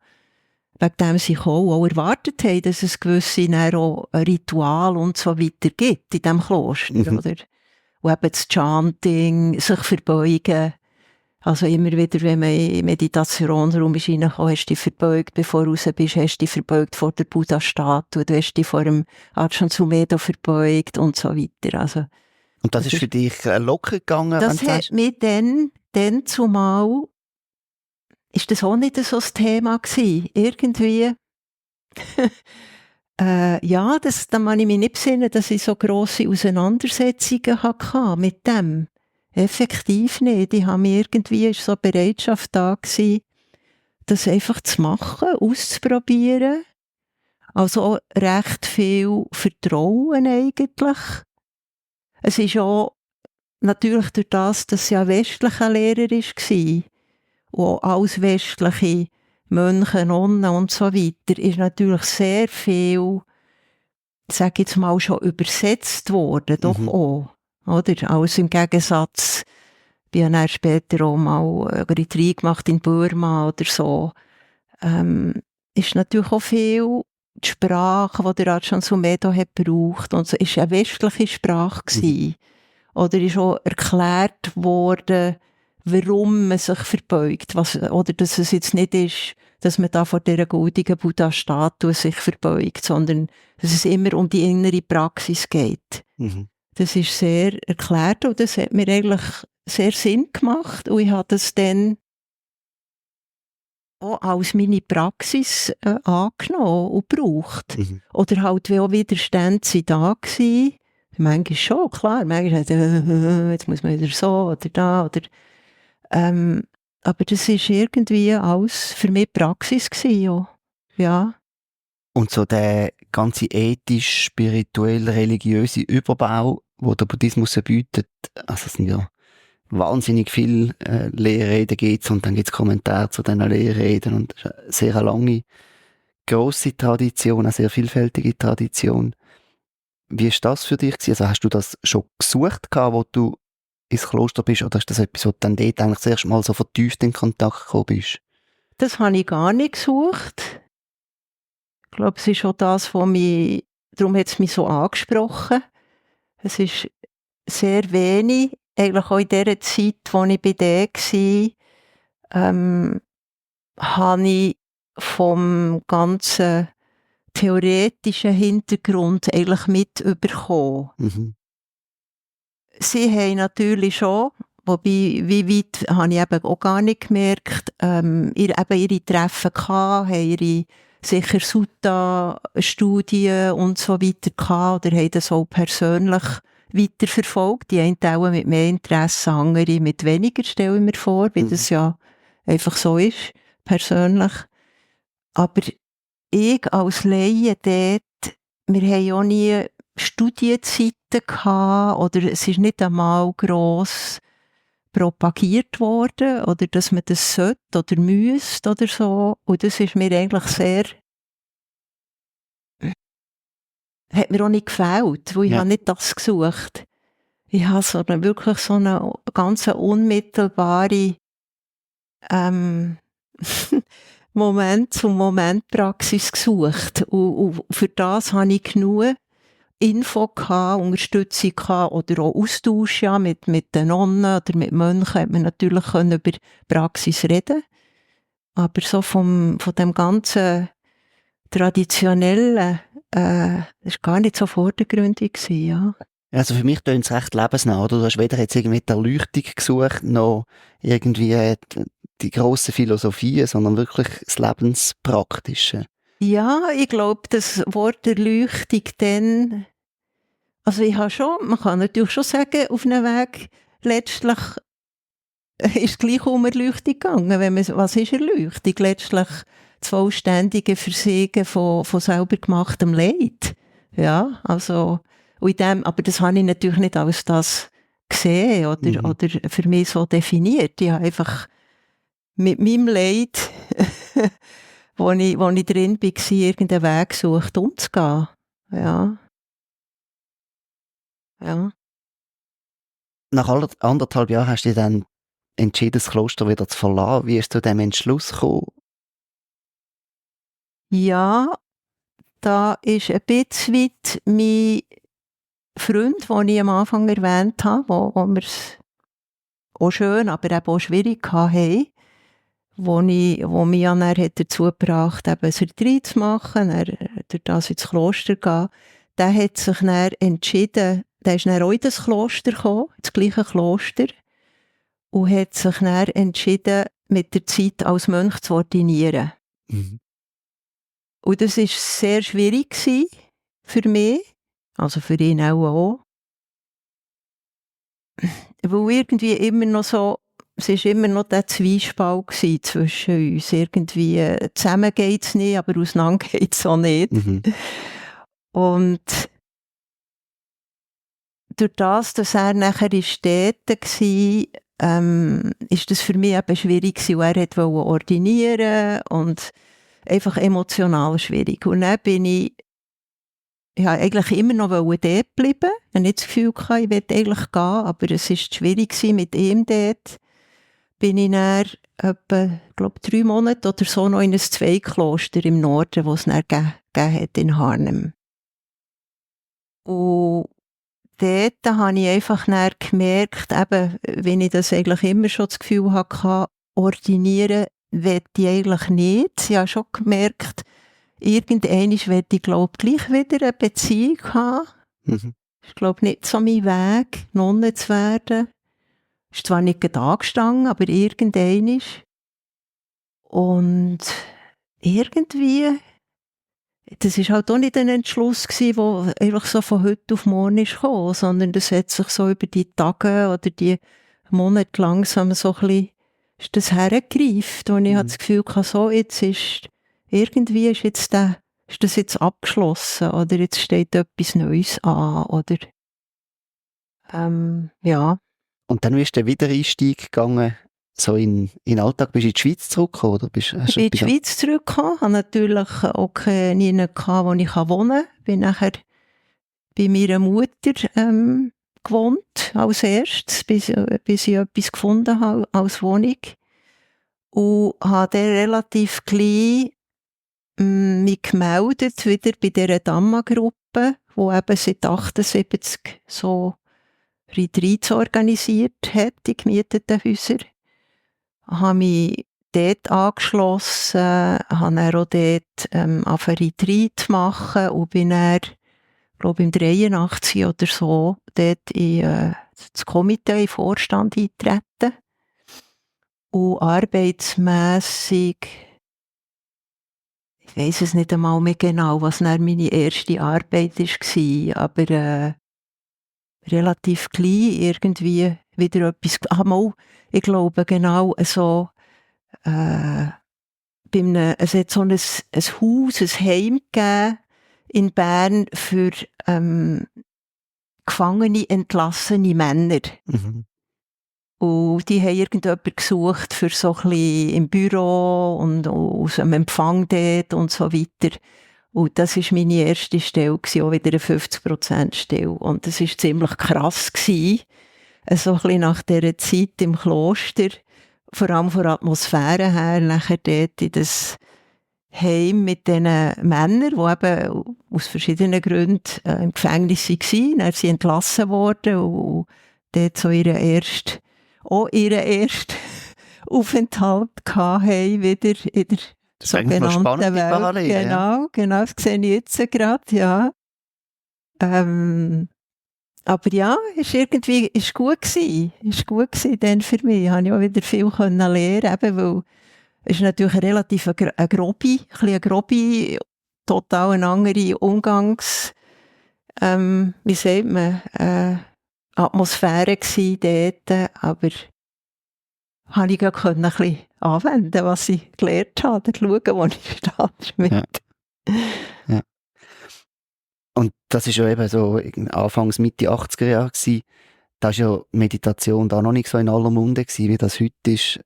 wegen dem sie auch erwartet haben, dass es gewisse auch Ritual und so weiter gibt in diesem Kloster. Oder? Und eben das Chanting, sich verbeugen. Also immer wieder, wenn man in den Meditationsraum ist reingekommen, hast du dich verbeugt, bevor du raus bist, hast du dich verbeugt vor der Buddha-Statue, du hast dich vor dem Ajahn Sumedho verbeugt und so weiter. Also, und das ist für dich locker gegangen? Das hat mich dann zumal, ist das auch nicht so das Thema gewesen. Irgendwie, ja, da kann ich mich nicht besinnen, dass ich so grosse Auseinandersetzungen hatte mit dem. Effektiv nicht. Ich habe mir irgendwie, ist so eine Bereitschaft da gewesen, das einfach zu machen, auszuprobieren. Also auch recht viel Vertrauen eigentlich. Es ist auch natürlich durch das, dass sie ein westlicher Lehrer war, und alles westliche Mönche, Nonnen und so weiter, ist natürlich sehr viel, sage ich jetzt mal, schon übersetzt worden, doch auch. Oder? Alles im Gegensatz, ich habe dann später auch mal einen Retreat gemacht in Burma oder so, ist natürlich auch viel die Sprache, die der Ajahn Sumedho hat gebraucht, und so ist eine westliche Sprache gewesen. Oder ist auch erklärt worden, warum man sich verbeugt, oder dass es jetzt nicht ist, dass man da vor dieser goldigen Buddha-Statue sich verbeugt, sondern dass es immer um die innere Praxis geht. Das ist sehr erklärt und das hat mir eigentlich sehr Sinn gemacht und ich habe das dann auch als meine Praxis angenommen und gebraucht. Oder halt, wie auch Widerstände sind da gewesen. Manchmal schon, klar. Manchmal jetzt muss man wieder so oder da. Oder, aber das war irgendwie alles für mich Praxis gewesen, ja. Und so der ganze ethisch, spirituell, religiöse Überbau, wo der Buddhismus bietet, also es sind ja wahnsinnig viele Lehrreden gibt's und dann gibt's Kommentare zu diesen Lehrreden und eine sehr lange, grosse Tradition, eine sehr vielfältige Tradition. Wie ist das für dich gewesen? Also hast du das schon gesucht gehabt, wo du ins Kloster bist, oder ist das etwas, wo du dann dort eigentlich das erste Mal so vertieft in Kontakt gekommen bist? Das habe ich gar nicht gesucht. Ich glaube, es ist auch das, was darum hat es mich so angesprochen. Es ist sehr wenig eigentlich auch in der Zeit, wo ich bei der war, habe ich vom ganzen theoretischen Hintergrund eigentlich mitbekommen. Mhm. Sie haben natürlich schon, wobei, wie weit, habe ich eben auch gar nicht gemerkt, ihre Treffen gehabt, haben ihre sicher Sutta-Studien und so weiter gehabt, oder haben das auch persönlich weiterverfolgt. Die einen auch mit mehr Interesse, andere mit weniger, stelle ich mir vor, wie das ja einfach so ist, persönlich. Aber ich als Laie dort, wir haben auch nie Studienzeiten gehabt, oder es ist nicht einmal gross propagiert worden, oder dass man das sollte oder müsste oder so. Und das ist mir eigentlich sehr, hat mir auch nicht gefällt, weil ich habe nicht das gesucht. Ich habe wirklich so eine ganz unmittelbare Moment-zu-Moment-Praxis gesucht. Und für das habe ich genug Info gehabt, Unterstützung gehabt oder auch Austausch mit den Nonnen oder mit Mönchen hat man natürlich können über Praxis reden. Aber so von dem ganzen Traditionellen, das war gar nicht so vordergründig gewesen, ja. Also für mich klingt es recht lebensnah, oder? Du hast weder jetzt irgendwie die Erleuchtung gesucht, noch irgendwie die grossen Philosophien, sondern wirklich das Lebenspraktische. Ja, ich glaube, das Wort Erleuchtung dann, also ich habe schon, man kann natürlich schon sagen, auf einem Weg letztlich ist es gleich um Erleuchtung gegangen. Was ist Erleuchtung? Letztlich das vollständige Versiegen von selber gemachtem Leid. Ja, also, aber das habe ich natürlich nicht als das gesehen oder für mich so definiert. Ich habe einfach mit meinem Leid, wo ich drin war, irgendeinen Weg gesucht, umzugehen. Ja. Ja. Nach 1,5 Jahren hast du dich dann entschieden, das Kloster wieder zu verlassen. Wie ist du zu diesem Entschluss gekommen? Ja, da ist ein bisschen weit mein Freund, den ich am Anfang erwähnt habe, wo wir es auch schön, aber eben auch schwierig hatten, wo mich ja dann hat dazu gebracht hat, ein Retreat zu machen, durch das ins Kloster zu gehen. Der hat sich dann entschieden, der ist dann auch in das Kloster gekommen, das gleiche Kloster, und hat sich dann entschieden, mit der Zeit als Mönch zu ordinieren. Mhm. Und das war sehr schwierig für mich, also für ihn auch. Weil irgendwie immer noch so, es war immer noch der Zwiespalt zwischen uns. Irgendwie zusammen geht es nicht, aber auseinander geht es auch nicht. Mhm. Und durch das, dass er nachher in Städten war, ist das für mich eben schwierig gewesen, weil er wollte ordinieren und einfach emotional schwierig. Und dann bin ich eigentlich immer noch dort bleiben. Ich hatte nicht das Gefühl, ich wollte eigentlich gehen, aber es war schwierig mit ihm dort. Bin ich dann etwa, glaube 3 Monate oder so noch in ein Zweikloster im Norden, das es dann gegeben hat in Harnem. Und dort habe ich einfach dann gemerkt, eben, wenn ich das eigentlich immer schon das Gefühl hatte, ordinieren will ich eigentlich nicht. Ich habe schon gemerkt, irgendwann werde ich, glaube gleich wieder eine Beziehung haben. Mhm. Das ist, glaube nicht so mein Weg, Nonne zu werden. Ist zwar nicht gerade angestanden, aber irgendwann. Und irgendwie, das war halt auch nicht ein Entschluss gewesen, der einfach so von heute auf morgen ist gekommen, sondern das hat sich so über die Tage oder die Monate langsam so ein bisschen, ist das hergegreift, und ich hatte das Gefühl hatte, so, jetzt ist, irgendwie ist das jetzt abgeschlossen, oder jetzt steht etwas Neues an, oder, ja. Und dann bist du den Wiedereinstieg gegangen, so in den Alltag. Bist du in die Schweiz zurückgekommen? Oder Ich bin in die Schweiz zurückgekommen, habe natürlich auch niemanden gehabt, wo ich wohnen kann. Bin nachher bei meiner Mutter gewohnt, als erstes, bis ich etwas gefunden habe als Wohnung. Und habe dann relativ gleich mich gemeldet, wieder bei dieser Dhamma-Gruppe, die eben seit 78 so Retreats organisiert hat, in gemieteten Häusern. Habe mich dort angeschlossen, habe dann auch dort auf ein Retreat machen und bin dann, glaube im 83 oder so, dort in das Komitee, in den Vorstand eingetreten. Und arbeitsmässig, ich weiss es nicht einmal mehr genau, was dann meine erste Arbeit war, aber relativ klein, irgendwie wieder etwas, ich glaube genau so, es hat so ein Haus, ein Heim gegeben in Bern für gefangene, entlassene Männer. Mhm. Und die haben irgendjemanden gesucht für so ein bisschen im Büro und aus dem Empfang dort und so weiter. Und das war meine erste Stelle, auch wieder eine 50%-Stelle. Und das war ziemlich krass gewesen. So ein bisschen nach dieser Zeit im Kloster, vor allem von der Atmosphäre her, nachher dort in das Heim mit diesen Männern, die eben aus verschiedenen Gründen im Gefängnis waren. Dann sind sie entlassen worden und dort so ihren ersten Aufenthalt hatten, wieder in der Das ist eigentlich noch spannend, die Parallele. Genau, das sehe ich jetzt gerade, ja. Aber ja, ist gut gewesen. Ist gut gewesen dann für mich. Habe ich auch wieder viel können lernen, eben, weil es ist natürlich eine grobe, total eine andere wie sagt man, Atmosphäre gsi dort, aber habe ich gerade ein bisschen anwenden, was ich gelernt habe, schauen, wo ich stehe damit. Ja. Ja. Und das ist ja eben so Anfangs Mitte 80er Jahre gewesen. Da war ja Meditation da noch nicht so in aller Munde gewesen, wie das heute ist.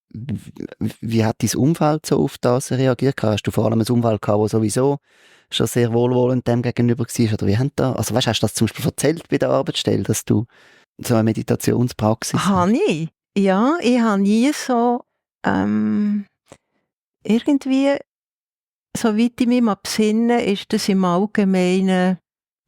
Wie hat dein Umfeld so auf das reagiert? Hast du vor allem ein Umfeld gehabt, das sowieso schon sehr wohlwollend dem gegenüber war? Oder wie haben da, also weißt, hast du das zum Beispiel erzählt bei der Arbeitsstelle, dass du so eine Meditationspraxis hast? Habe ich? Ja, ich habe nie so irgendwie, soweit ich mich mal besinne, ist das im Allgemeinen,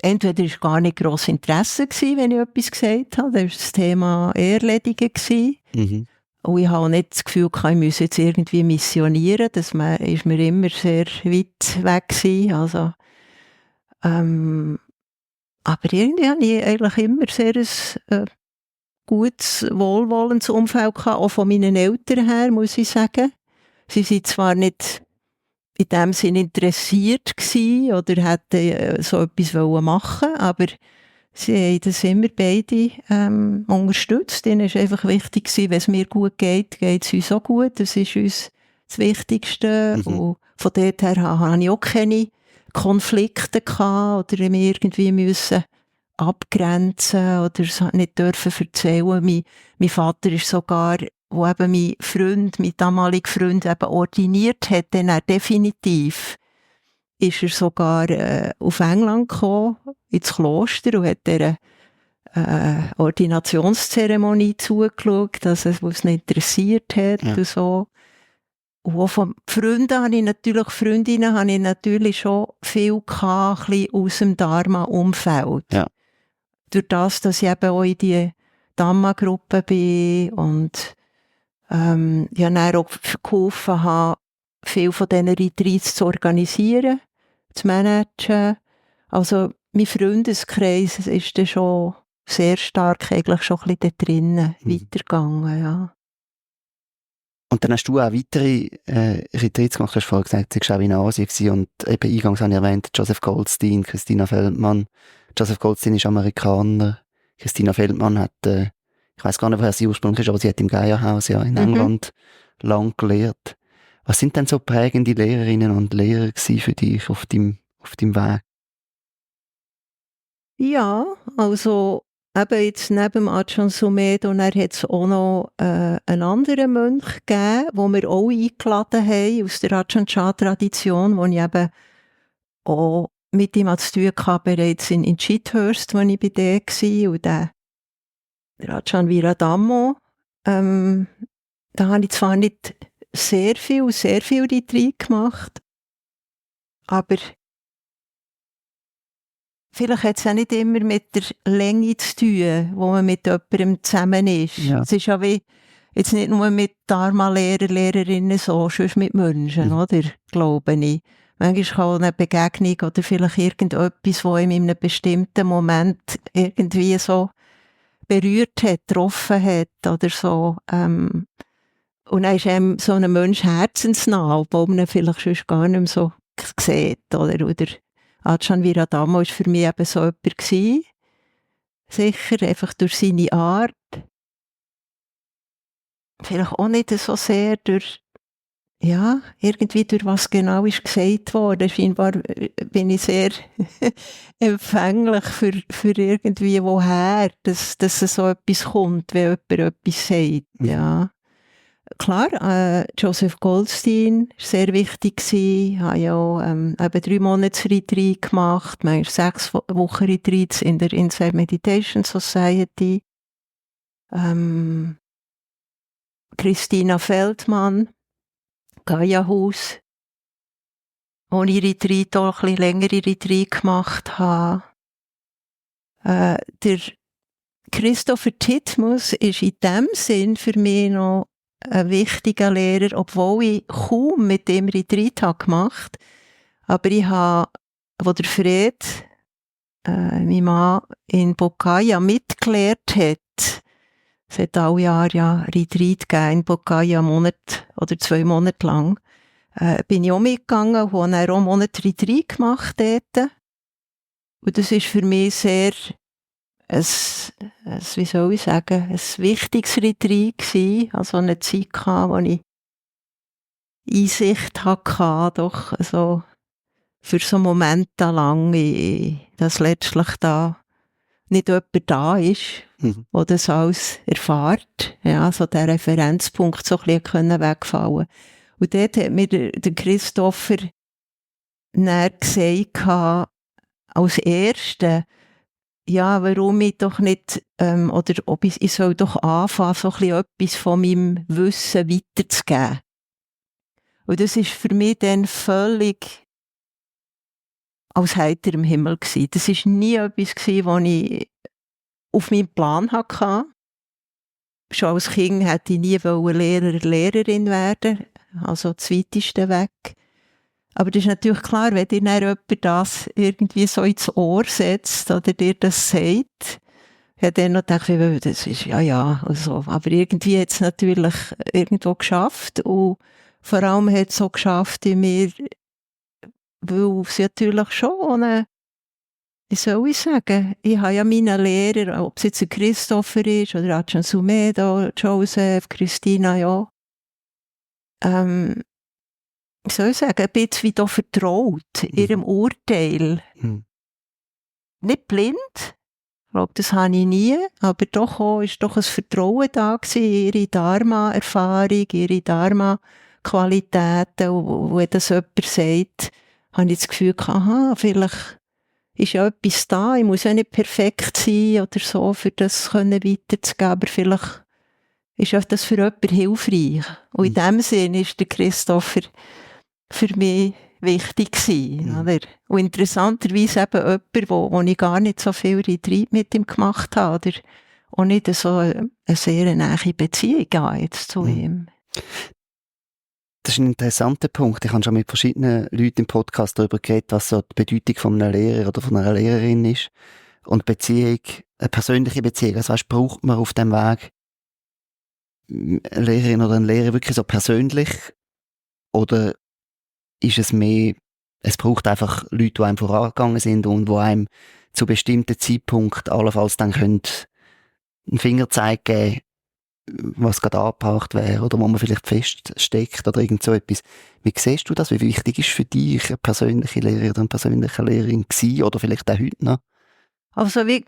entweder war gar nicht gross Interesse gewesen, wenn ich etwas gesagt habe, dann war das Thema eher erledigen gewesen. Mhm. Und ich habe auch nicht das Gefühl, ich müsse jetzt irgendwie missionieren, das ist mir immer sehr weit weg gewesen. Also, aber irgendwie habe ich eigentlich immer sehr ein gutes, wohlwollendes Umfeld gehabt, auch von meinen Eltern her, muss ich sagen. Sie sind zwar nicht in dem Sinne interessiert gewesen oder hätten so etwas machen wollen, aber sie haben das immer beide unterstützt. Ihnen war einfach wichtig gewesen, wenn es mir gut geht, geht es uns auch gut. Das ist uns das Wichtigste. Mhm. Und von dort her hatte ich auch keine Konflikte gehabt oder mich irgendwie müssen abgrenzen oder es nicht dürfen erzählen. Mein Vater ist sogar, wo eben mein damaliger Freund eben ordiniert hat, dann auch definitiv, ist er sogar auf England gekommen, ins Kloster, und hat dieser Ordinationszeremonie zugeschaut, dass es was nicht interessiert hat und so. Und auch von Freundinnen habe ich natürlich schon viel gehabt, ein bisschen aus dem Dharma-Umfeld. Ja. Durch das, dass ich eben auch in die Dhamma-Gruppe bin und ja, dann auch geholfen habe, viel von diesen Retreats zu organisieren, zu managen. Also mein Freundeskreis ist dann schon sehr stark eigentlich schon ein bisschen da drinnen weitergegangen, ja. Und dann hast du auch weitere Retreats gemacht. Du hast vorhin gesagt, du warst auch in Asien gewesen und eben eingangs habe ich erwähnt, Joseph Goldstein, Christina Feldmann. Joseph Goldstein ist Amerikaner. Christina Feldmann hat, ich weiß gar nicht, woher sie ursprünglich ist, aber sie hat im Geierhaus ja in England lang gelehrt. Was sind denn so prägende Lehrerinnen und Lehrer gewesen für dich auf deinem Weg? Ja, also eben jetzt neben Ajahn Sumedho, dann hat es auch noch einen anderen Mönch gegeben, den wir auch eingeladen haben aus der Ajahn Chah-Tradition, wo ich eben auch mit ihm zu tun hatte, bereits in Chithurst, wo ich bei dem war. Und der Ajahn Viradhammo, da habe ich zwar nicht sehr viel Retreat gemacht, aber vielleicht hat es ja nicht immer mit der Länge zu tun, wo man mit jemandem zusammen ist. Ja. Es ist ja wie, jetzt nicht nur mit Dharma-Lehrer, Lehrerinnen so, sonst mit Menschen, oder? Glaube ich. Manchmal kann eine Begegnung oder vielleicht irgendetwas, das in einem bestimmten Moment irgendwie so berührt hat, getroffen hat oder so. Und dann ist einem so ein Mensch herzensnah, obwohl man ihn vielleicht sonst gar nicht mehr so sieht. Oder Ajahn Viradama war für mich eben so jemand gewesen. Sicher, einfach durch seine Art. Vielleicht auch nicht so sehr durch, ja, irgendwie durch was genau ist gesagt worden. Scheinbar bin ich sehr empfänglich für irgendwie woher, dass es so etwas kommt, wenn jemand etwas sagt. Ja. Klar, Joseph Goldstein war sehr wichtig gewesen. Ich habe ja eben 3 Monate Retreat gemacht, manchmal 6 Wochen Retreats in der Inside Meditation Society. Christina Feldmann, Gaia-Haus, wo ich Retreat auch ein bisschen längere Retreat gemacht habe. Der Christopher Titmus ist in dem Sinn für mich noch ein wichtiger Lehrer, obwohl ich kaum mit dem Retreat habe gemacht. Aber ich habe, wo der Fred, mein Mann, in Boccaia mitgelehrt hat, es hat alle Jahre ja Retreat gegeben in Boccaia, einen Monat oder 2 Monate lang, bin ich auch mitgegangen und habe dann auch einen Monat Retreat gemacht dort. Und das ist für mich sehr wie soll ich sagen, ein wichtiges Retreat gewesen, also eine Zeit gehabt, wo ich Einsicht hatte, doch also für so Momente lang, dass letztlich da nicht jemand da ist, der das alles erfährt. Ja, so der Referenzpunkt so ein bisschen wegfallen. Und dort hat mir der Christopher dann gesagt, als Erste, ja, warum ich doch nicht, oder ob ich soll doch anfangen, so ein bisschen etwas von meinem Wissen weiterzugeben. Und das ist für mich dann völlig aus heiterem Himmel gewesen. Das war nie etwas gewesen, was ich auf meinem Plan hatte. Schon als Kind hätte ich nie Lehrer, Lehrerin werden, also das weiteste weg. Aber das ist natürlich klar, wenn dir dann jemand das irgendwie so ins Ohr setzt oder dir das sagt, ich dann noch gedacht, das ist ja, also. Aber irgendwie hat es natürlich irgendwo geschafft und vor allem hat es so geschafft in mir, weil sie natürlich schon wie soll ich sagen, ich habe ja meine Lehrer, ob es jetzt ein Christopher ist oder Ajahn Sumedho, Joseph, Christina, ja, wie soll ich sagen, ein bisschen wie da vertraut, ihrem Urteil. Nicht blind, ich glaube, das habe ich nie, aber doch auch, ist doch ein Vertrauen da gewesen, ihre Dharma-Erfahrung, ihre Dharma-Qualitäten, und wenn das jemand sagt, habe ich das Gefühl, aha, vielleicht ist ja etwas da, ich muss ja nicht perfekt sein oder so, für das weiterzugeben, aber vielleicht ist ja das für jemanden hilfreich. Und in dem Sinne ist der Christopher für mich wichtig gewesen. Oder? Und interessanterweise eben jemand, wo ich gar nicht so viel Retreat mit ihm gemacht habe, oder auch nicht so eine sehr nahe Beziehung jetzt zu ihm. Das ist ein interessanter Punkt. Ich habe schon mit verschiedenen Leuten im Podcast darüber geredet, was so die Bedeutung von einem Lehrer oder von einer Lehrerin ist. Und Beziehung, eine persönliche Beziehung. Also weißt, braucht man auf dem Weg eine Lehrerin oder einen Lehrer wirklich so persönlich? Oder ist es mehr, es braucht einfach Leute, die einem vorangegangen sind und die einem zu bestimmten Zeitpunkt allenfalls dann können einen Fingerzeig geben, was gerade angebracht wäre oder wo man vielleicht feststeckt oder irgend so etwas. Wie siehst du das? Wie wichtig ist für dich eine persönliche Lehrerin oder eine persönliche Lehrerin gewesen oder vielleicht auch heute noch? Also wie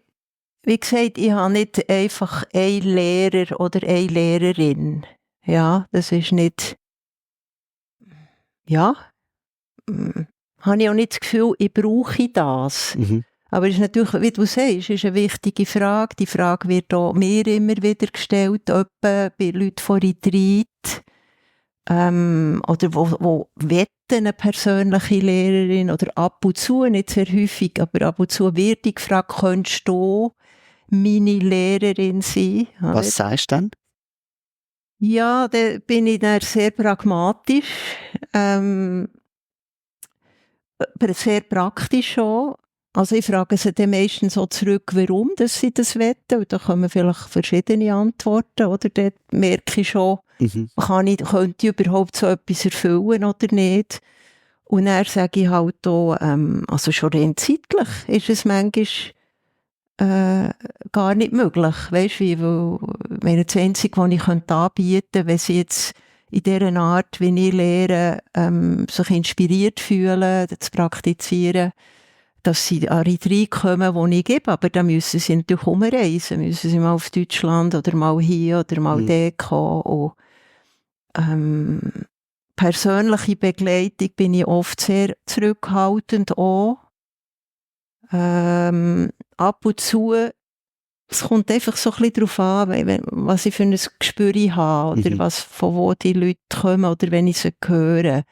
gesagt, ich habe nicht einfach einen Lehrer oder eine Lehrerin. Ja, das ist nicht, ja, habe ich auch nicht das Gefühl, ich brauche das. Aber es ist natürlich, wie du sagst, ist eine wichtige Frage. Die Frage wird auch mir immer wieder gestellt, etwa bei Leuten von Retreat. oder wo wette eine persönliche Lehrerin oder ab und zu, nicht sehr häufig, aber ab und zu wird ich gefragt, könntest du meine Lehrerin sein? Was sagst du dann? Ja, da bin ich dann sehr pragmatisch, aber sehr praktisch auch. Also ich frage sie dann meistens so zurück, warum dass sie das wollen. Und da kommen vielleicht verschiedene Antworten. Oder dort merke ich schon, könnte ich überhaupt so etwas erfüllen oder nicht. Und dann sage ich halt auch, also schon rein zeitlich ist es manchmal gar nicht möglich. Weisst du wie? Weil das Einzige, was ich anbieten könnte, wenn sie jetzt in dieser Art, wie ich lehre, sich inspiriert fühlen, das zu praktizieren, dass sie an Retreat kommen, die ich gebe. Aber dann müssen sie natürlich umreisen. Müssen sie mal auf Deutschland oder mal hier oder mal dort kommen. Und, persönliche Begleitung bin ich oft sehr zurückhaltend auch. Ab und zu, es kommt einfach so ein bisschen darauf an, was ich für ein Gespür habe oder von wo die Leute kommen oder wenn ich sie höre.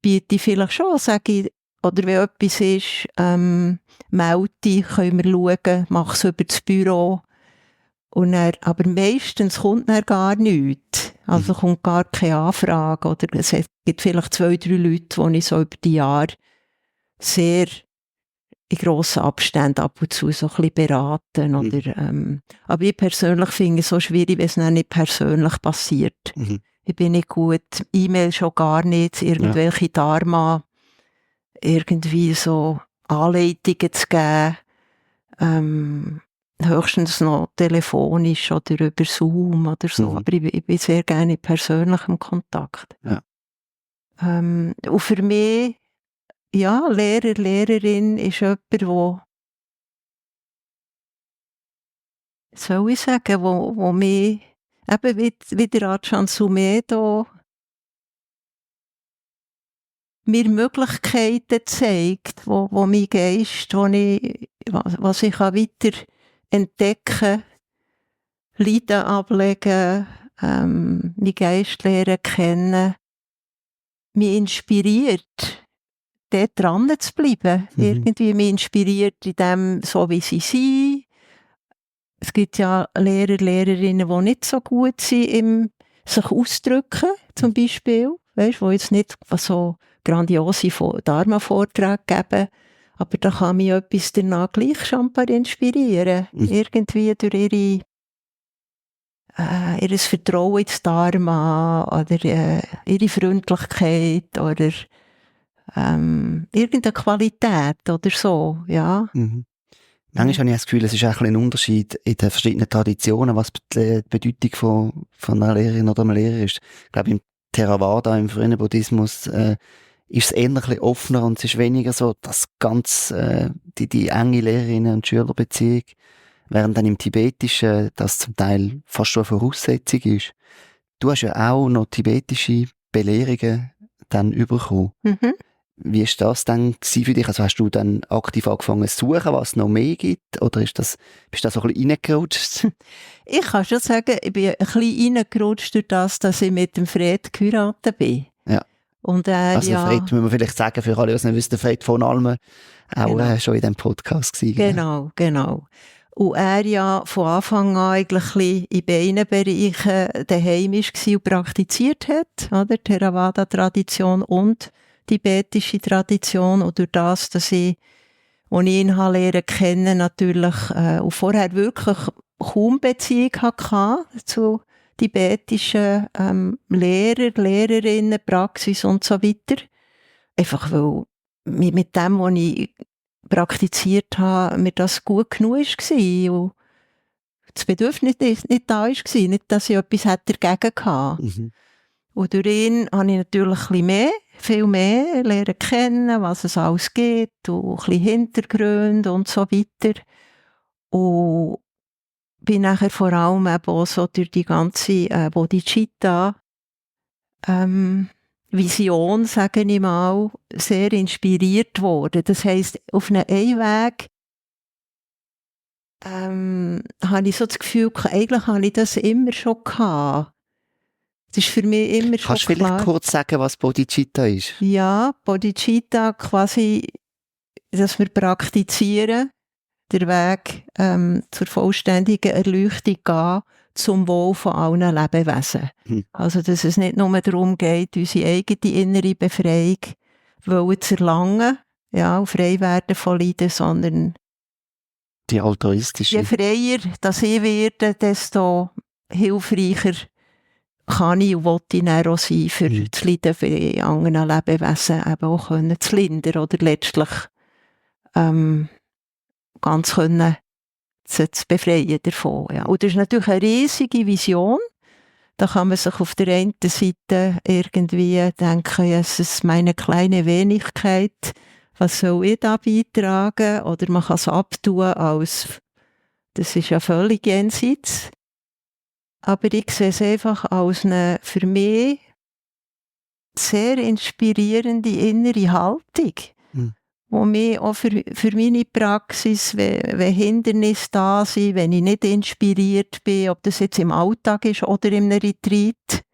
Biete ich vielleicht schon, sage ich, oder wenn etwas ist, melde dich, können wir schauen, mach es über das Büro. Und dann, aber meistens kommt dann gar nichts. Also kommt gar keine Anfrage. Oder es gibt vielleicht 2, 3 Leute, die ich so über die Jahre sehr in grossen Abständen ab und zu so ein bisschen beraten. Oder, aber ich persönlich finde es so schwierig, wenn es dann nicht persönlich passiert. Ich bin nicht gut, E-Mail schon gar nicht, irgendwelche Dharma, irgendwie so Anleitungen zu geben. Höchstens noch telefonisch oder über Zoom oder so. Aber ich bin sehr gerne in persönlichem Kontakt. Ja. Und für mich, ja, Lehrer, Lehrerin ist jemand, wo soll ich sagen, wo mich, eben wie der Ajahn Sumedho, mir Möglichkeiten zeigt, wo mein Geist, was ich weiter entdecken, Leiden ablegen, meinen Geist lernen kennen, mich inspiriert, dort dran zu bleiben. Irgendwie mich inspiriert in dem, so wie sie sind. Es gibt ja Lehrer, Lehrerinnen, die nicht so gut sind im sich ausdrücken, zum Beispiel. Weißt, die jetzt nicht so grandiose Dharma-Vorträge geben, aber da kann mich etwas danach gleich schon inspirieren. Irgendwie durch ihr Vertrauen ins Dharma oder ihre Freundlichkeit oder irgendeine Qualität oder so, ja. Manchmal habe ich das Gefühl, es ist auch ein Unterschied in den verschiedenen Traditionen, was die Bedeutung von einer Lehrerin oder einem Lehrer ist. Ich glaube, im Theravada, im frühen Buddhismus, ist es eher ein bisschen offener und es ist weniger so das ganz, die enge Lehrerinnen- und Schülerbeziehung, während dann im Tibetischen das zum Teil fast schon eine Voraussetzung ist. Du hast ja auch noch tibetische Belehrungen dann bekommen. Wie war das dann für dich? Also hast du dann aktiv angefangen zu suchen, was es noch mehr gibt? Oder bist du da so ein bisschen reingerutscht? Ich kann schon sagen, ich bin ein bisschen reingerutscht durch das, dass ich mit dem Fred geheiratet bin. Ja. Und also Fred, müssen wir vielleicht sagen, für alle, die es nicht wissen, Fred von Almen auch schon in diesem Podcast gewesen. Genau. Und er ja von Anfang an eigentlich ein bisschen in beiden Bereichen daheim war und praktiziert hat, oder? Theravada-Tradition und tibetische Tradition. Und durch das, dass ich, als ich ihn lernen kennen, natürlich und vorher wirklich kaum Beziehung hatte zu tibetischen Lehrern, Lehrerinnen, Praxis und so weiter. Einfach weil mit dem, was ich praktiziert habe, mir das gut genug war und das Bedürfnis nicht da war, nicht, dass ich etwas dagegen hatte. Und durch ihn habe ich natürlich ein bisschen viel mehr lernen kennen, was es alles gibt und ein bisschen Hintergründe und so weiter. Und bin nachher vor allem eben auch so durch die ganze Bodhicitta Vision, sage ich mal, sehr inspiriert worden. Das heisst, auf einem Einweg habe ich so das Gefühl, eigentlich habe ich das immer schon gehabt. Das ist für mich immer schon Kannst du vielleicht kurz sagen, was Bodhicitta ist? Ja, Bodhicitta quasi, dass wir praktizieren, den Weg zur vollständigen Erleuchtung gehen, zum Wohl von allen Lebewesen. Also, dass es nicht nur darum geht, unsere eigene innere Befreiung zu erlangen, ja, frei werden von Leiden, sondern die altruistische. Je freier dass ich werde, desto hilfreicher kann ich und will ich dann auch sein, für das Leiden von anderen Lebewesen eben auch zu lindern oder letztlich ganz können zu befreien davon. Ja. Und das ist natürlich eine riesige Vision. Da kann man sich auf der einen Seite irgendwie denken, Jesus, meine kleine Wenigkeit, was soll ich da beitragen? Oder man kann es abtun als, das ist ja völlig jenseits. Aber ich sehe es einfach als eine für mich sehr inspirierende innere Haltung, wo mir auch für meine Praxis, wenn Hindernisse da sind, wenn ich nicht inspiriert bin, ob das jetzt im Alltag ist oder in einem Retreat,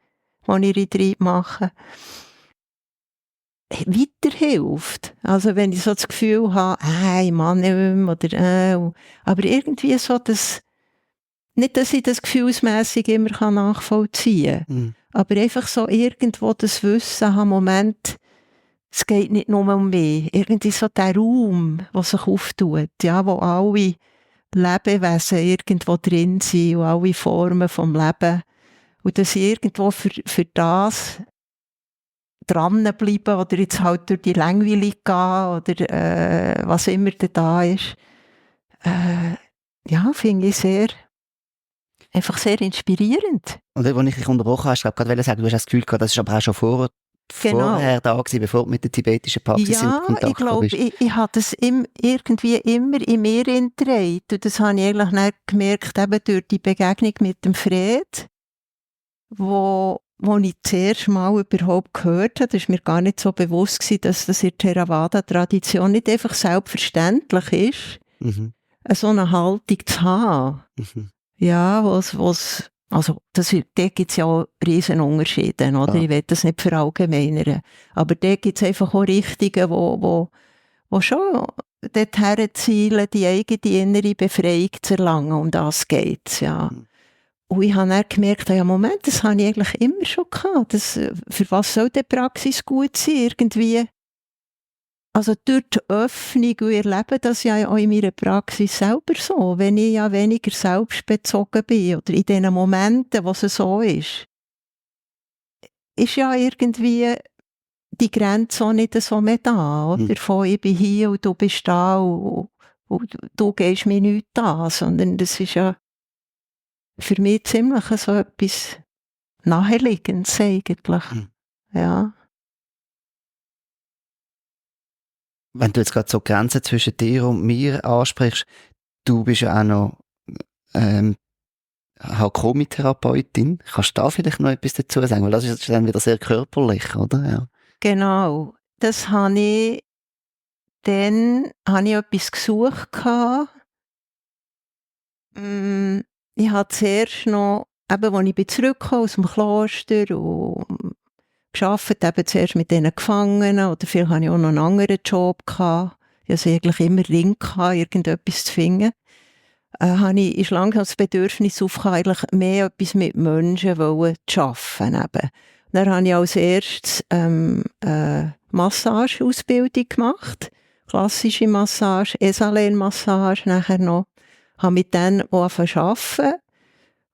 wo ich Retreat mache, weiterhilft. Also wenn ich so das Gefühl habe, ich mag nicht mehr, oder aber irgendwie so das, nicht, dass ich das gefühlsmässig immer nachvollziehen kann, aber einfach so irgendwo das Wissen haben, Moment, es geht nicht nur um mich. Irgendwie so der Raum, der sich auftut, ja, wo alle Lebewesen irgendwo drin sind und alle Formen vom Leben. Und dass ich irgendwo für das dranbleiben oder jetzt halt durch die Langweile gehen oder was immer da ist, ja, finde ich einfach sehr inspirierend. Und als ich dich unterbrochen habe, ich glaube gerade sagen, du hast das Gefühl gehabt, das ist aber auch schon vorher da gewesen, bevor du mit der tibetischen Praxis in Kontakt gekommen bist. Ja, ich glaube, ich habe das irgendwie immer in mir gedreht. Und das habe ich eigentlich nicht gemerkt, eben durch die Begegnung mit dem Fred, wo ich das erste Mal überhaupt gehört habe. Das war mir gar nicht so bewusst gewesen, dass das in der Theravada-Tradition nicht einfach selbstverständlich ist, so eine Haltung zu haben. Ja, also da gibt es ja auch riesen Unterschiede, oder? Ja. Ich will das nicht verallgemeinern. Aber da gibt es einfach auch Richtungen, wo schon dorthin zielen, die eigene innere Befreiung zu erlangen. Um das geht es, ja. Und ich habe dann gemerkt, ja Moment, das habe ich eigentlich immer schon gehabt. Für was soll die Praxis gut sein? Irgendwie, also durch die Öffnung, und ich erlebe das ja auch in meiner Praxis selber so, wenn ich ja weniger selbstbezogen bin oder in den Momenten, wo es so ist ja irgendwie die Grenze auch nicht so mehr da, oder? Von ich bin hier und du bist da und du gehst mir nichts an, sondern das ist ja für mich ziemlich so etwas Naheliegendes eigentlich. Ja. Wenn du jetzt gerade so Grenzen zwischen dir und mir ansprichst, du bist ja auch noch Hakomi-Therapeutin. Kannst du da vielleicht noch etwas dazu sagen? Weil das ist dann wieder sehr körperlich, oder? Ja. Genau. Das habe ich etwas gesucht. Ich habe zuerst noch, eben, als ich zurückkam aus dem Kloster und gearbeitet, eben zuerst mit diesen Gefangenen, oder vielleicht hatte ich auch noch einen anderen Job gehabt. Ich hatte eigentlich immer Ring gehabt, irgendetwas zu finden. Ist langsam das Bedürfnis aufgekommen, eigentlich mehr etwas mit Menschen zu arbeiten. Eben. Dann habe ich als erstes Massageausbildung gemacht, klassische Massage, Esalen-Massage nachher noch. Habe mit denen auch angefangen.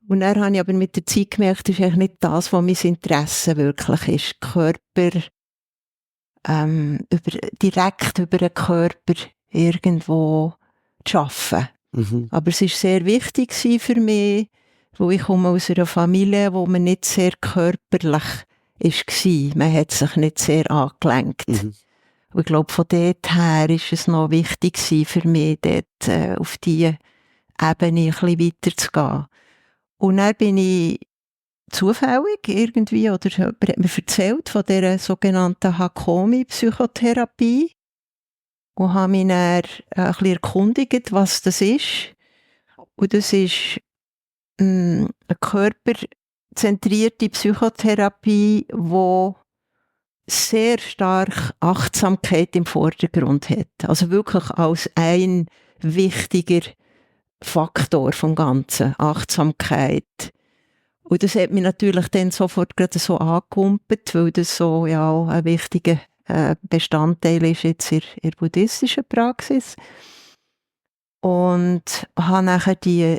Und dann habe ich aber mit der Zeit gemerkt, das ist eigentlich nicht das, was mein Interesse wirklich ist. Körper, direkt über den Körper irgendwo zu arbeiten. Aber es war sehr wichtig für mich, weil ich komme aus einer Familie, wo man nicht sehr körperlich war. Man hat sich nicht sehr angelenkt. Und ich glaube, von dort her ist es noch wichtig für mich, dort auf diese Ebene ein bisschen weiterzugehen. Und dann bin ich zufällig irgendwie, oder jemand hat mir erzählt von dieser sogenannten Hakomi-Psychotherapie und habe mich dann ein bisschen erkundigt, was das ist. Und das ist eine körperzentrierte Psychotherapie, die sehr stark Achtsamkeit im Vordergrund hat. Also wirklich als ein wichtiger Faktor vom Ganzen, Achtsamkeit. Und das hat mich natürlich dann sofort gerade so angekumpelt, weil das so ja ein wichtiger Bestandteil ist jetzt in der buddhistischen Praxis. Und habe nachher die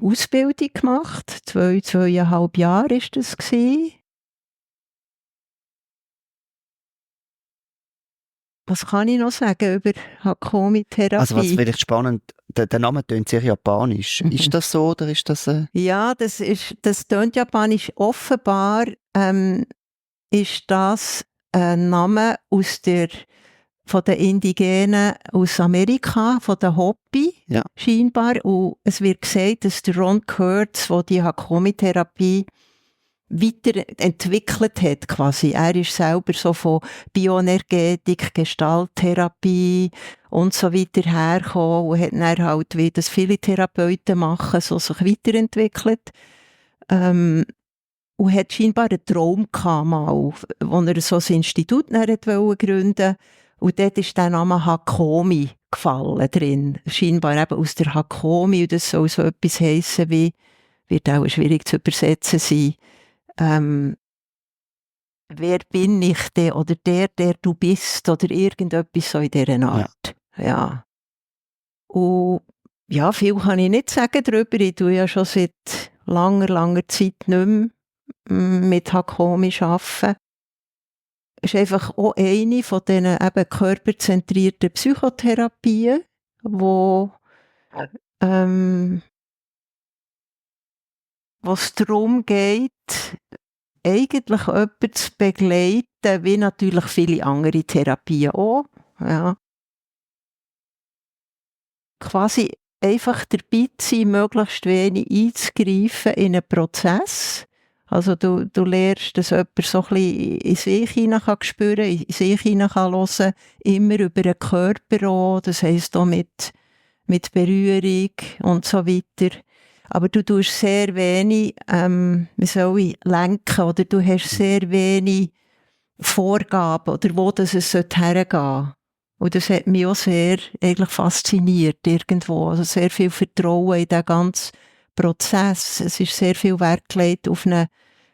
Ausbildung gemacht. 2,5 Jahre war das gewesen. Was kann ich noch sagen über Hakomi-Therapie? Also was vielleicht spannend, der Name tönt sehr japanisch. Ist das so oder ist das... Ja, das tönt japanisch. Offenbar ist das ein Name von den Indigenen aus Amerika, von den Hopi, Ja. scheinbar. Und es wird gesagt, dass der Ron Kurtz, der die Hakomi-Therapie weiterentwickelt hat, quasi. Er ist selber so von Bioenergetik, Gestalttherapie und so weiter hergekommen und hat dann halt, wie das viele Therapeuten machen, so sich weiterentwickelt. Und hat scheinbar einen Traum gehabt, mal, wo er so ein Institut gründen wollte. Und dort ist der Name Hakomi gefallen drin. Scheinbar eben aus der Hakomi. Und das soll so etwas heissen wie, wird auch schwierig zu übersetzen sein, wer bin ich denn? Oder der du bist? Oder irgendetwas so in dieser Art. Ja. Und ja, viel kann ich nicht sagen darüber. Ich tue ja schon seit langer Zeit nicht mehr mit Hakomi arbeiten. Es ist einfach auch eine von diesen eben körperzentrierten Psychotherapien, wo es darum geht, eigentlich jemanden zu begleiten, wie natürlich viele andere Therapien auch. Ja. Quasi einfach dabei zu sein, möglichst wenig einzugreifen in einen Prozess. Also du lernst, dass jemand so ein bisschen in sich hinein spüren kann, in sich hinein hören kann, immer über den Körper auch, das heisst auch mit Berührung und so weiter. Aber du tust sehr wenig, wie soll ich, lenken, oder du hast sehr wenig Vorgaben, oder wo das es hergehen sollte. Und das hat mich auch sehr eigentlich fasziniert irgendwo. Also sehr viel Vertrauen in diesen ganzen Prozess. Es ist sehr viel Wert gelegt auf eine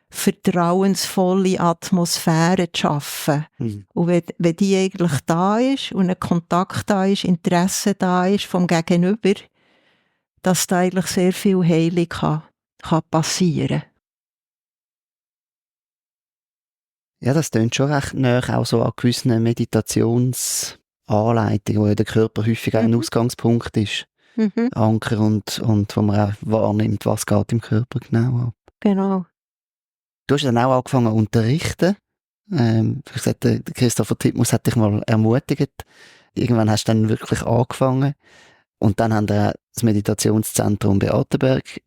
vertrauensvolle Atmosphäre zu schaffen. Mhm. Und wenn die eigentlich da ist und ein Kontakt da ist, Interesse da ist vom Gegenüber, dass da eigentlich sehr viel Heilung kann passieren. Ja, das klingt schon recht nahe, auch so an gewissen Meditationsanleitungen, wo ja der Körper häufig ein Ausgangspunkt ist. Anker und wo man auch wahrnimmt, was geht im Körper genau ab. Genau. Du hast dann auch angefangen zu unterrichten. Ich gesagt, der Christopher Titmus hat dich mal ermutigt. Irgendwann hast du dann wirklich angefangen. Und dann haben wir das Meditationszentrum Beatenberg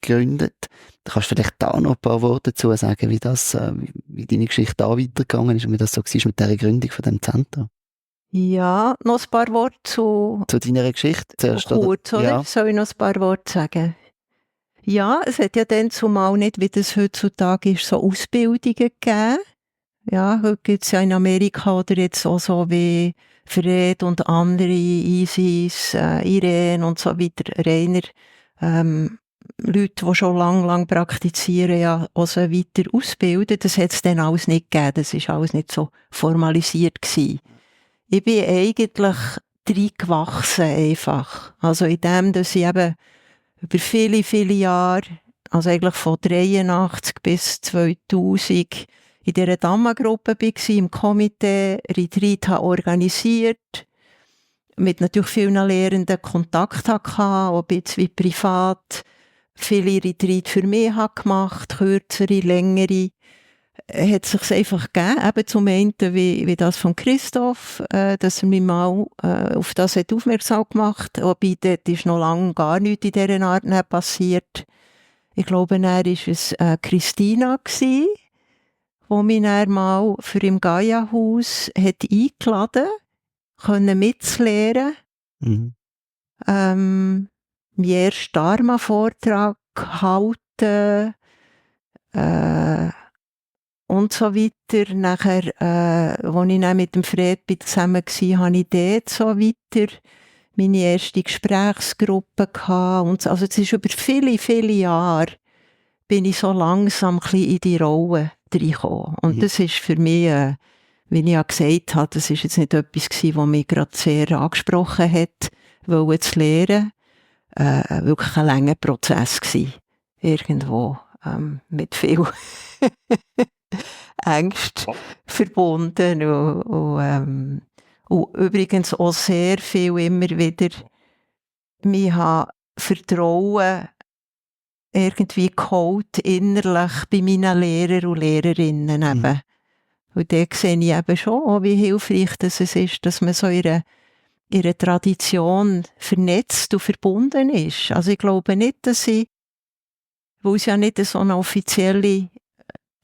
gegründet. Da kannst du vielleicht da noch ein paar Worte dazu sagen, wie deine Geschichte da weitergegangen ist und wie das so war mit dieser Gründung von dem Zentrum. Ja, noch ein paar Worte zu deiner Geschichte zuerst, kurz, oder? Ja. Soll ich noch ein paar Worte sagen? Ja, es hat ja dann zumal nicht, wie das heutzutage ist, so Ausbildungen gegeben. Ja, heute gibt es ja in Amerika oder jetzt auch so wie Fred und andere, Isis, Irene und so weiter, reiner Leute, die schon lang praktizieren, ja, auch so weiter ausbilden. Das hat es dann alles nicht gegeben. Das war alles nicht so formalisiert gewesen. Ich bin eigentlich reingewachsen einfach. Also in dem, dass ich eben über viele Jahre, also eigentlich von 83 bis 2000, in dieser Dhamma-Gruppe war, im Komitee, Retreat habe organisiert, mit natürlich vielen Lehrenden Kontakt hatte, auch ein bisschen wie privat, viele Retreat für mich habe gemacht, kürzere, längere. Hat es sich einfach gegeben, eben zum einen wie das von Christoph, dass er mich mal auf das hat aufmerksam gemacht hat, wobei dort ist noch lange gar nichts in dieser Art nicht passiert. Ich glaube, er war es Christina gewesen, die mich dann mal für im Gaia-Haus hat eingeladen können mitzulehren. Mhm. Meinen ersten Dharma-Vortrag halten, und so weiter. Nachher, als ich dann mit dem Fred zusammen war, habe ich dort so weiter meine erste Gesprächsgruppe gehabt. Und so. Also es ist über viele, viele Jahre bin ich so langsam ein bisschen in die Rolle reingekommen. Und das ist für mich, wie ich ja gesagt habe, das ist jetzt nicht etwas gewesen, was mich gerade sehr angesprochen hat, wollen zu lernen. Wirklich ein langer Prozess gewesen. Irgendwo mit viel Ängste verbunden und übrigens auch sehr viel immer wieder mich Vertrauen irgendwie geholt innerlich bei meinen Lehrern und Lehrerinnen eben. Und da sehe ich eben schon, wie hilfreich das ist, dass man so in einer Tradition vernetzt und verbunden ist. Also ich glaube nicht, dass weil es ja nicht so eine offizielle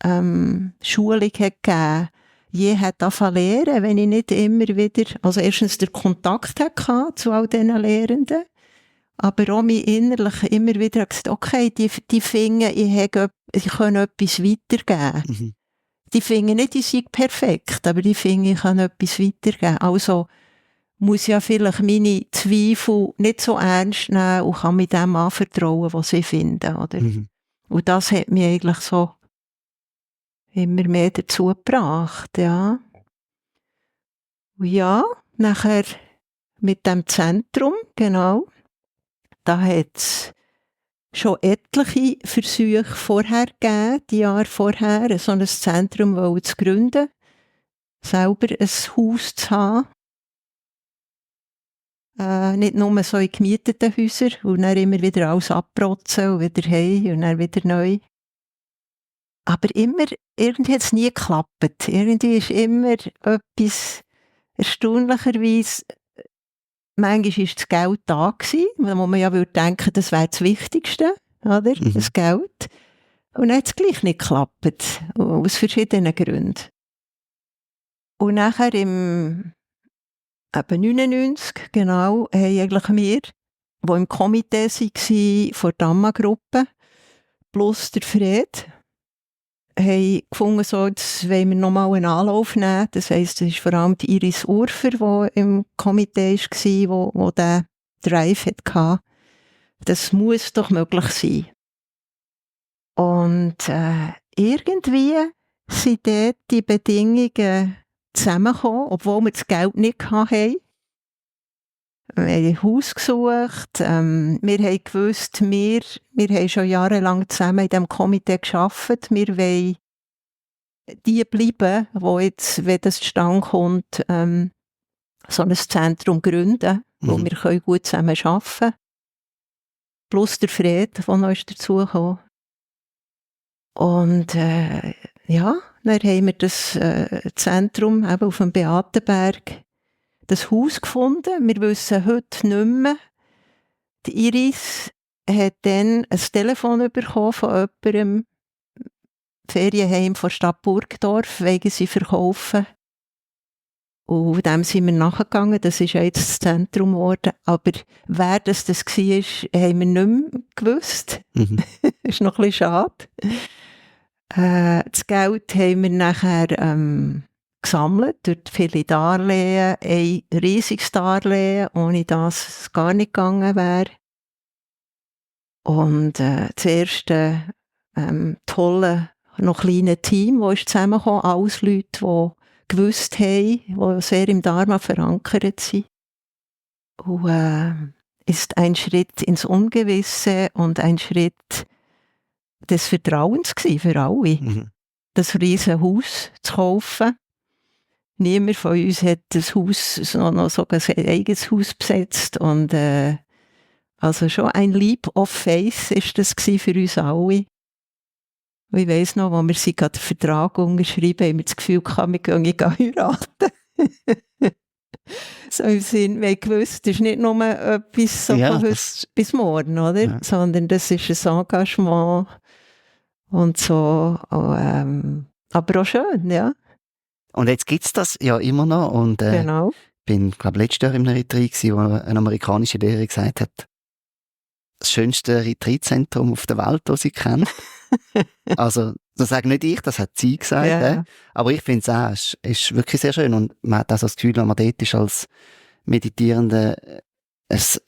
Schulung hat gegeben, je hat angefangen lernen, wenn ich nicht immer wieder, also erstens den Kontakt hatte zu all diesen Lehrenden, aber auch mich innerlich immer wieder gesagt, okay, die finden, ich kann etwas weitergeben. Die finden nicht, ich sei perfekt, aber die finden, ich kann etwas weitergeben. Also muss ja vielleicht meine Zweifel nicht so ernst nehmen und kann mit dem anvertrauen, was sie finden, oder? Und das hat mich eigentlich so immer mehr dazu gebracht, ja. Und ja, nachher mit dem Zentrum, genau, da hat es schon etliche Versuche vorher gegeben, die Jahre vorher, so ein Zentrum zu gründen, selber ein Haus zu haben. Nicht nur so in gemieteten Häusern und dann immer wieder alles abrotzen und wieder heim und dann wieder neu. Aber irgendwie hat es nie geklappt. Irgendwie ist immer etwas, erstaunlicherweise, manchmal war das Geld da gewesen, wo man ja würde denken, das wäre das Wichtigste, oder? Das Geld. Und dann hat es gleich nicht geklappt. Aus verschiedenen Gründen. Und nachher im 99, genau, haben eigentlich wir, die im Komitee waren, von der Damma-Gruppe, plus der Fred, haben gefunden, so, jetzt wollen wir nochmal einen Anlauf nehmen. Das heisst, es ist vor allem die Iris Urfer, die im Komitee war, wo der Drive hatte. Das muss doch möglich sein. Und irgendwie sind dort die Bedingungen zusammengekommen, obwohl wir das Geld nicht hatten. Wir haben ein Haus gesucht. Wir haben gewusst, wir haben schon jahrelang zusammen in diesem Komitee gearbeitet. Wir wollen die bleiben, die jetzt, wenn das zustande kommt, so ein Zentrum gründen, wo wir können gut zusammen arbeiten können. Plus der Fred, der noch dazugekommen ist. Und ja, dann haben wir das Zentrum eben auf dem Beatenberg, das Haus gefunden. Wir wissen heute nicht mehr. Die Iris hat dann ein Telefon bekommen von jemandem, Ferienheim von Stadt Burgdorf, wegen sie verkaufen. Und dem sind wir nachgegangen, das ist ja jetzt das Zentrum geworden. Aber wer das war, haben wir nicht mehr gewusst. Das ist noch ein bisschen schade. Das Geld haben wir nachher gesammelt durch viele Darlehen, ein riesiges Darlehen, ohne das es gar nicht gegangen wäre. Und das erste tolle, noch kleine Team, das ist zusammengekommen, alles Leute, die gewusst haben, die sehr im Dharma verankert sind. Und ist ein Schritt ins Ungewisse und ein Schritt des Vertrauens gewesen für alle. Das riesige Haus zu kaufen. Niemand von uns hat das Haus, noch sogar sein eigenes Haus besetzt. Und also schon ein Leap of Faith ist das für uns alle. Und ich weiss noch, als wir gerade den Vertrag unterschrieben haben, wir das Gefühl hatten, wir gehen heiraten. So im Sinn, wir haben gewusst, das ist nicht nur etwas so von heute bis morgen, oder? Ja. Sondern das ist ein Engagement und so. Aber auch schön, ja. Und jetzt gibt es das ja immer noch. Und genau. Ich bin, glaube letztes Jahr in einem Retreat gewesen, wo eine amerikanische Lehrerin gesagt hat, das schönste Retreatzentrum auf der Welt, das sie kennt. Also, das sage nicht ich, das hat sie gesagt. Ja. Aber ich finde es auch, es ist wirklich sehr schön. Und man hat auch so das Gefühl, wenn man dort ist als Meditierende, es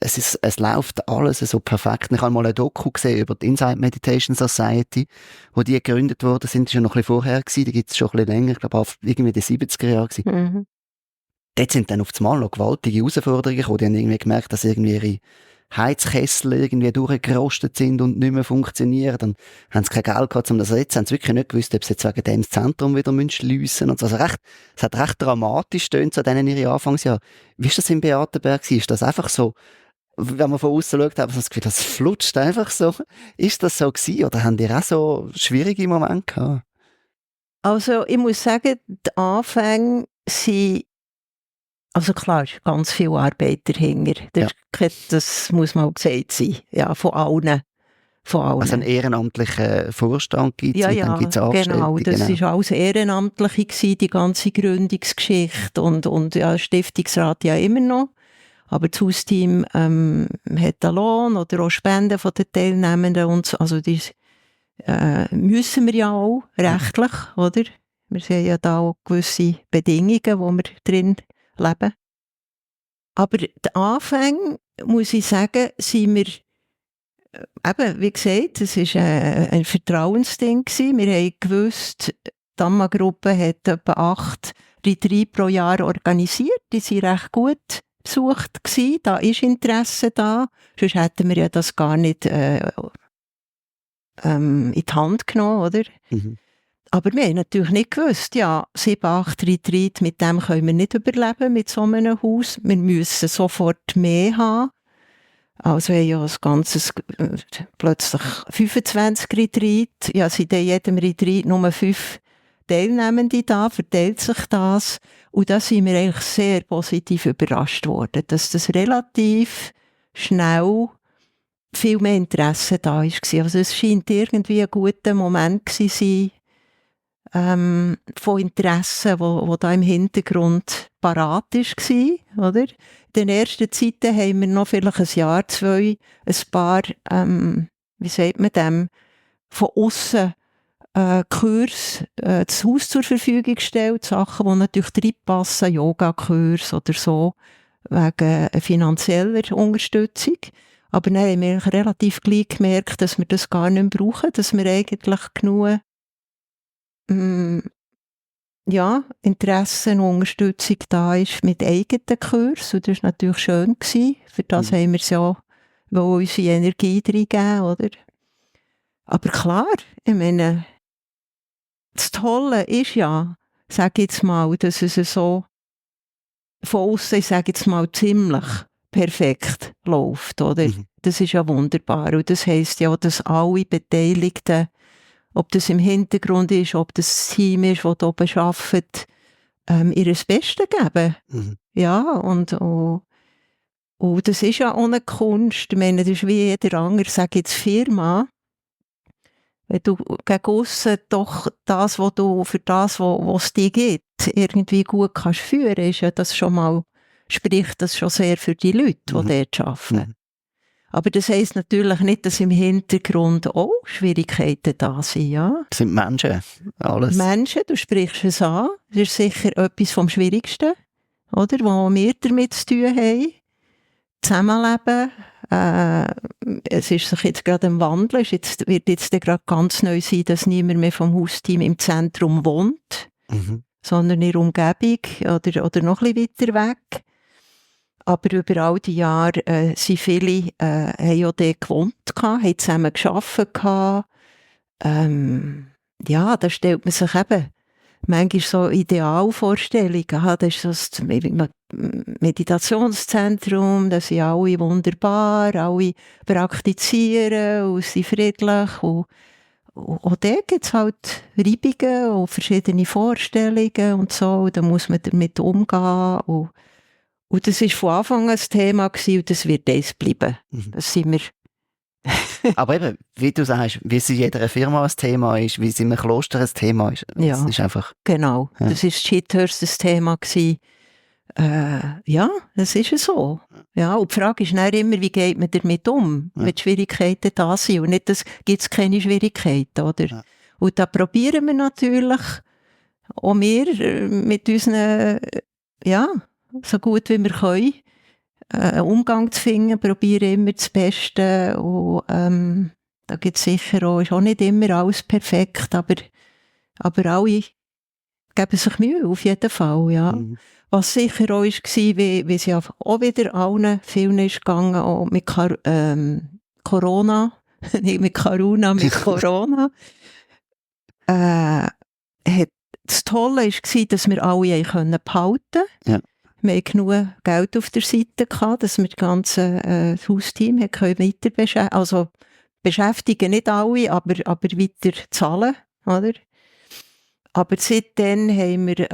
läuft alles so perfekt. Ich habe mal ein Doku gesehen über die Inside Meditation Society, wo die gegründet worden sind. Das war ja noch ein bisschen vorher gewesen, die gibt es schon ein bisschen länger, ich glaube irgendwie in den 70er Jahren gewesen. Mhm. Dort sind dann auf einmal noch gewaltige Herausforderungen gekommen. Die haben irgendwie gemerkt, dass irgendwie ihre Heizkessel irgendwie durchgerostet sind und nicht mehr funktionieren. Dann haben sie kein Geld gehabt, um das jetzt haben sie wirklich nicht gewusst, ob sie jetzt wegen dem das Zentrum wieder schliessen müssen. Also es hat recht dramatisch gestöhnt, so denen ihre Anfangsjahre. Wie ist das in Beatenberg? Ist das einfach so, wenn man von außen schaut, hat man das Gefühl, das flutscht einfach so. Ist das so gewesen? Oder haben die auch so schwierige Momente gehabt? Also ich muss sagen, die Anfänge sind, also klar, ist ganz viel Arbeit dahinter. Das muss mal gesagt sein. Ja, von allen. Also einen ehrenamtlichen Vorstand gibt es, dann gibt es Angestellte. Genau, das war alles Ehrenamtliche gewesen, die ganze Gründungsgeschichte und ja, Stiftungsrat ja immer noch. Aber das Hausteam hat einen Lohn oder auch Spenden von den Teilnehmenden und so. Also das müssen wir ja auch rechtlich, oder? Wir sehen ja da auch gewisse Bedingungen, wo wir drin leben. Aber die Anfänge, muss ich sagen, sind wir eben, wie gesagt, es war ein Vertrauensding gewesen. Wir haben gewusst, die Dhamma-Gruppe hat etwa 8 Retreats pro Jahr organisiert. Die waren recht gut besucht gewesen. Da ist Interesse da. Sonst hätten wir ja das gar nicht in die Hand genommen, oder? Mhm. Aber wir haben natürlich nicht gewusst, ja, 7, 8 Retreats, mit dem können wir nicht überleben, mit so einem Haus. Wir müssen sofort mehr haben. Also haben ja das Ganze plötzlich 25 Retreats. Ja, sind in jedem Retreat nur 5 Teilnehmende da, verteilt sich das. Und da sind wir eigentlich sehr positiv überrascht worden, dass das relativ schnell viel mehr Interesse da war. Also es scheint irgendwie ein guter Moment zu sein, von Interesse, wo da im Hintergrund parat war, oder? In den ersten Zeiten haben wir noch vielleicht ein Jahr, 2, ein paar, wie sagt man dem, von aussen Kurs das Haus zur Verfügung gestellt, Sachen, die natürlich reinpassen, Yoga-Kurs oder so, wegen finanzieller Unterstützung. Aber dann haben wir relativ gleich gemerkt, dass wir das gar nicht mehr brauchen, dass wir eigentlich genug Interesse und Unterstützung da ist mit eigenen Kursen. Und das war natürlich schön gewesen. Für das haben wir ja unsere Energie reingeben, oder? Aber klar, ich meine, das Tolle ist ja, sage ich jetzt mal, dass es so von aussen, ich sage jetzt mal, ziemlich perfekt läuft, oder? Mhm. Das ist ja wunderbar. Und das heisst ja, dass alle Beteiligten, ob das im Hintergrund ist, ob das das Team ist, das hier oben arbeitet, ihr Bestes geben. Mhm. Ja, und das ist ja auch eine Kunst. Ich meine, das ist wie jeder andere, sage jetzt Firma. Wenn du gegen aussen doch das, was du für das, was es dir gibt, irgendwie gut kannst führen, ist ja das schon mal, spricht das schon sehr für die Leute, die dort arbeiten. Mhm. Aber das heisst natürlich nicht, dass im Hintergrund auch Schwierigkeiten da sind, ja. Das sind Menschen, alles. Menschen, du sprichst es an, das ist sicher etwas vom Schwierigsten, oder, was wir damit zu tun haben. Zusammenleben, es ist sich jetzt gerade im Wandel, wird jetzt gerade ganz neu sein, dass niemand mehr vom Hausteam im Zentrum wohnt, sondern in der Umgebung oder noch ein bisschen weiter weg. Aber über all die Jahre sind viele haben ja dort gewohnt, haben zusammen gearbeitet. Ja, da stellt man sich eben manchmal so Idealvorstellungen. Das ist das Meditationszentrum, da sind alle wunderbar, alle praktizieren und sind friedlich. Und dort gibt es halt Reibungen und verschiedene Vorstellungen und so. Und da muss man damit umgehen. Und das war von Anfang an ein Thema und das wird das bleiben. Das sind wir. Aber eben, wie du sagst, wie es in jeder Firma ein Thema ist, wie es in einem Kloster ein Thema ist. Das ist einfach, genau. Ja. Das war Shithurst das Thema. Ja, das ist so. Ja, und die Frage ist dann immer, wie geht man damit um, wenn die Schwierigkeiten da sind. Und nicht, dass gibt es keine Schwierigkeiten, oder? Ja. Und da probieren wir natürlich, auch wir mit unseren, so gut wie wir können, einen Umgang zu finden, probieren immer das Beste. Und da gibt es sicher auch, ist auch nicht immer alles perfekt, aber alle geben sich Mühe, auf jeden Fall, ja. Mhm. Was sicher auch war, wie es ja auch wieder allen vielen ist gegangen, auch mit Corona, nicht mit Corona, mit Corona. Das Tolle war, dass wir alle behalten konnten. Ja. Wir hatten genug Geld auf der Seite gehabt, dass wir das ganze Hausteam weiter beschäftigen, nicht alle, aber weiter zahlen, oder? Aber seitdem haben wir